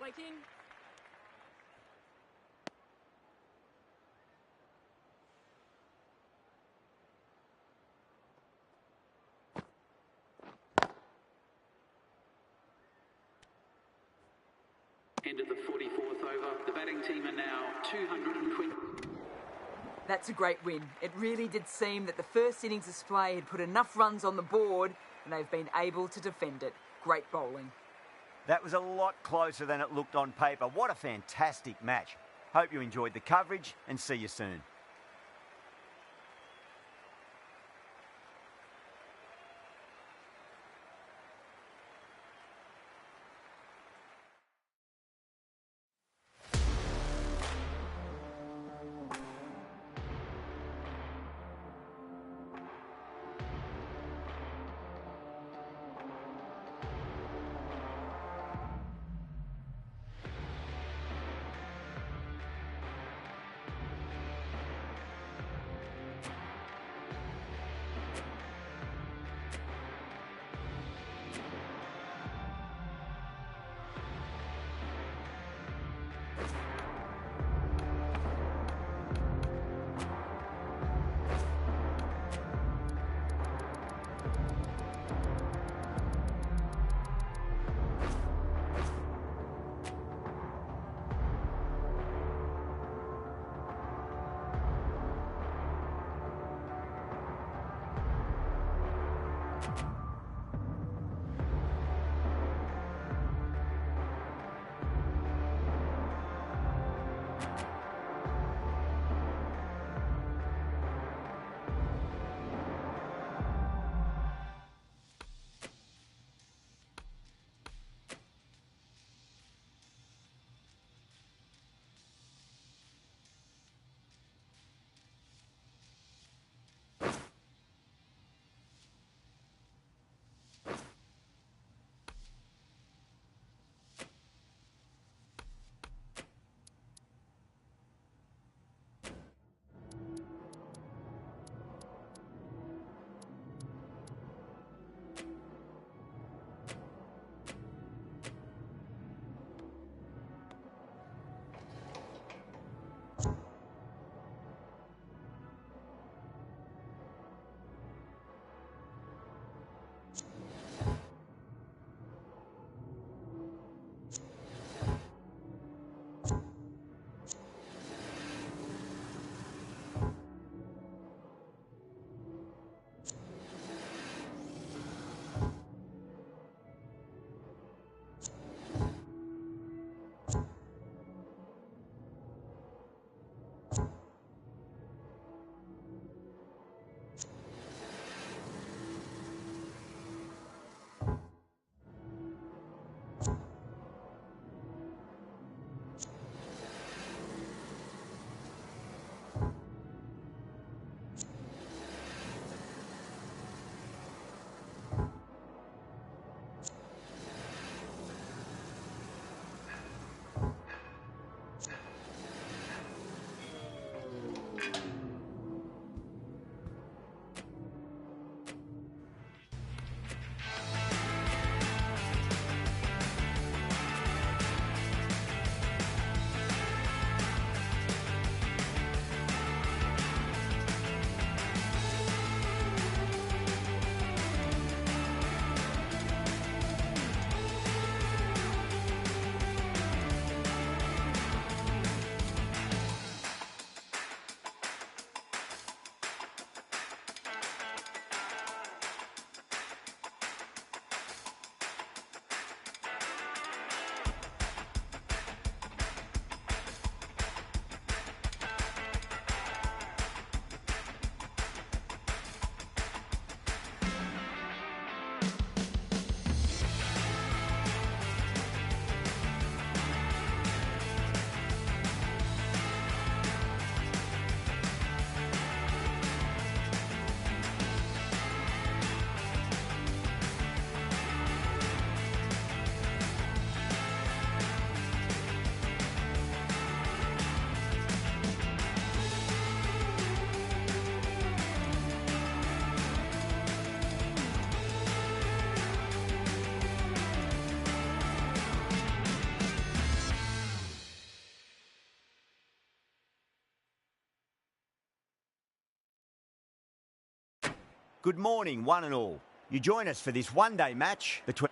Waiting. End of the 44th over. The batting team are now 220. That's a great win. It really did seem that the first innings display had put enough runs on the board and they've been able to defend it. Great bowling. That was a lot closer than it looked on paper. What a fantastic match. Hope you enjoyed the coverage and see you soon. Good morning, one and all. You join us for this one-day match between...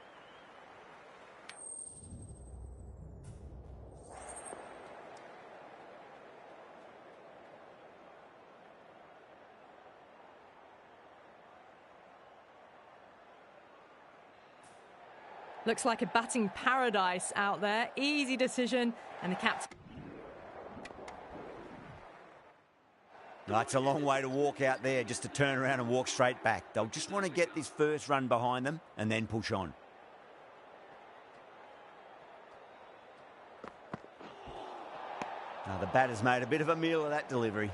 Looks like a batting paradise out there. Easy decision, and the captain... That's a long way to walk out there, just to turn around and walk straight back. They'll just want to get this first run behind them and then push on. Now, the batter's made a bit of a meal of that delivery.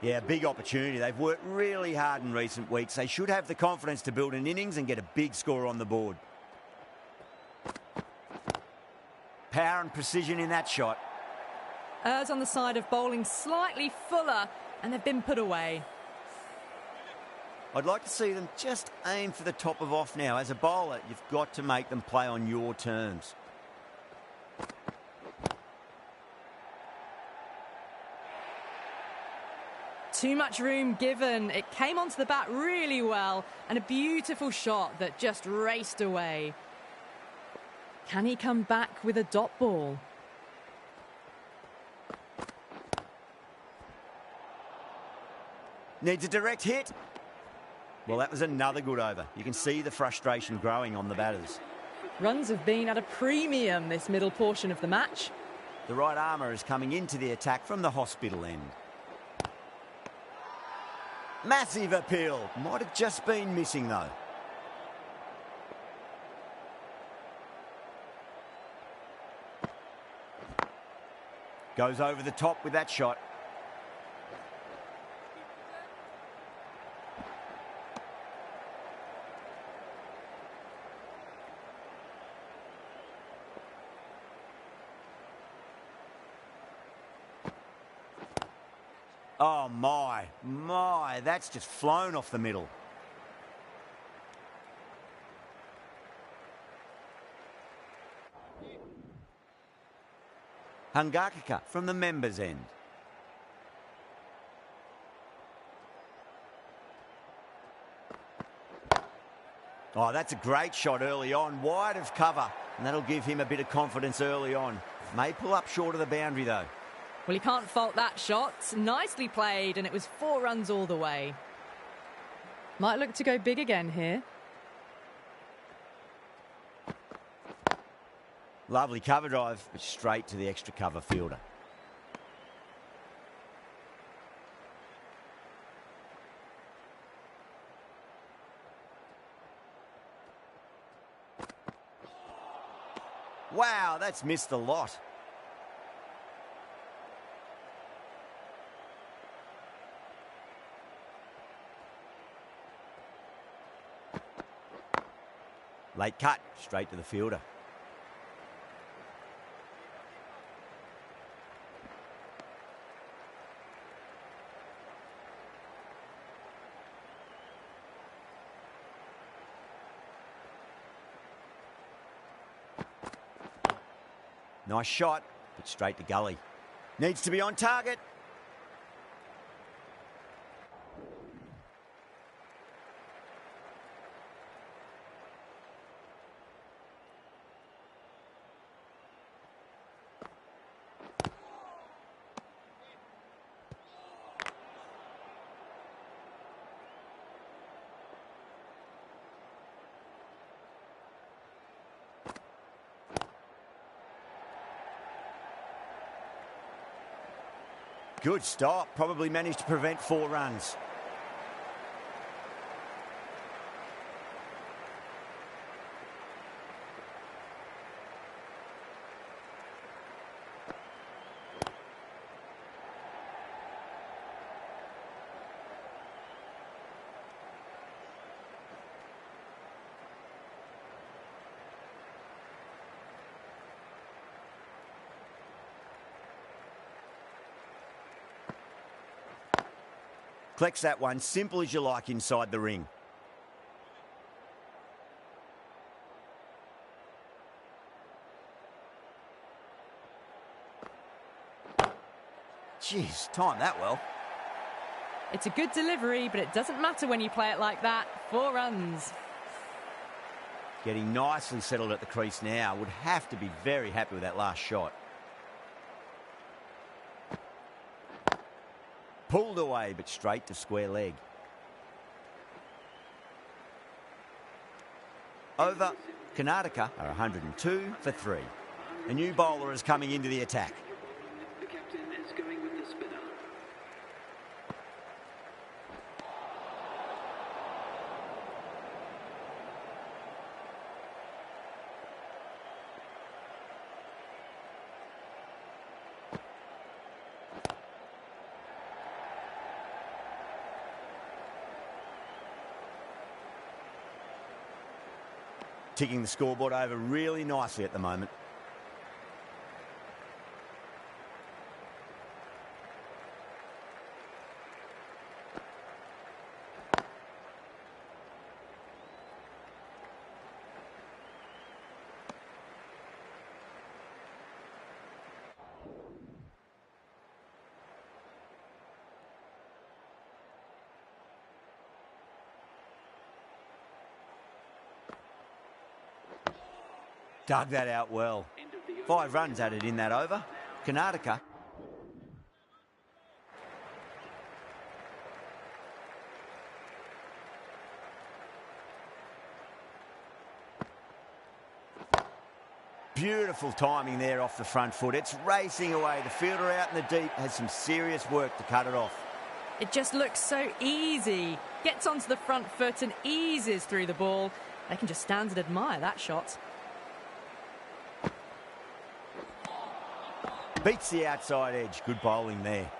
Yeah, big opportunity. They've worked really hard in recent weeks. They should have the confidence to build an innings and get a big score on the board. Power and precision in that shot. Errs on the side of bowling slightly fuller, and they've been put away. I'd like to see them just aim for the top of off now. As a bowler, you've got to make them play on your terms. Too much room given. It came onto the bat really well, and a beautiful shot that just raced away. Can he come back with a dot ball? Needs a direct hit. Well, that was another good over. You can see the frustration growing on the batters. Runs have been at a premium this middle portion of the match. The right armour is coming into the attack from the hospital end. Massive appeal. Might have just been missing, though. Goes over the top with that shot. Oh, my, that's just flown off the middle. Hungakika from the members' end. Oh, that's a great shot early on, wide of cover, and that'll give him a bit of confidence early on. May pull up short of the boundary, though. Well, you can't fault that shot. Nicely played, and it was 4 runs all the way. Might look to go big again here. Lovely cover drive, but straight to the extra cover fielder. Wow, that's missed a lot. Late cut, straight to the fielder. Nice shot, but straight to gully. Needs to be on target. Good stop. Probably managed to prevent 4 runs. Collects that one, simple as you like, inside the ring. Jeez, timed that well. It's a good delivery, but it doesn't matter when you play it like that. 4 runs. Getting nicely settled at the crease now. Would have to be very happy with that last shot. Pulled away, but straight to square leg. Over, Karnataka are 102 for 3. A new bowler is coming into the attack. The captain is going with the spinner. Ticking the scoreboard over really nicely at the moment. Dug that out well. 5 runs added in that over. Karnataka. Beautiful timing there off the front foot. It's racing away. The fielder out in the deep has some serious work to cut it off. It just looks so easy. Gets onto the front foot and eases through the ball. They can just stand and admire that shot. Beats the outside edge. Good bowling there.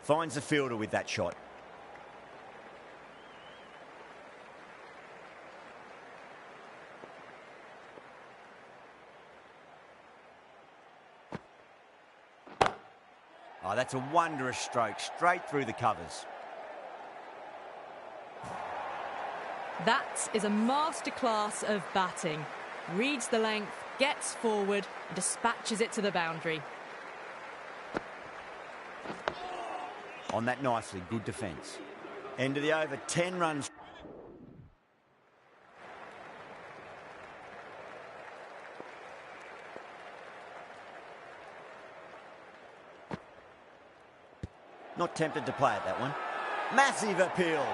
Finds the fielder with that shot. Oh, that's a wondrous stroke, straight through the covers. That is a masterclass of batting. Reads the length, gets forward, and dispatches it to the boundary. On that nicely, good defence. End of the over, 10 runs. Not tempted to play it, that one. Massive appeal.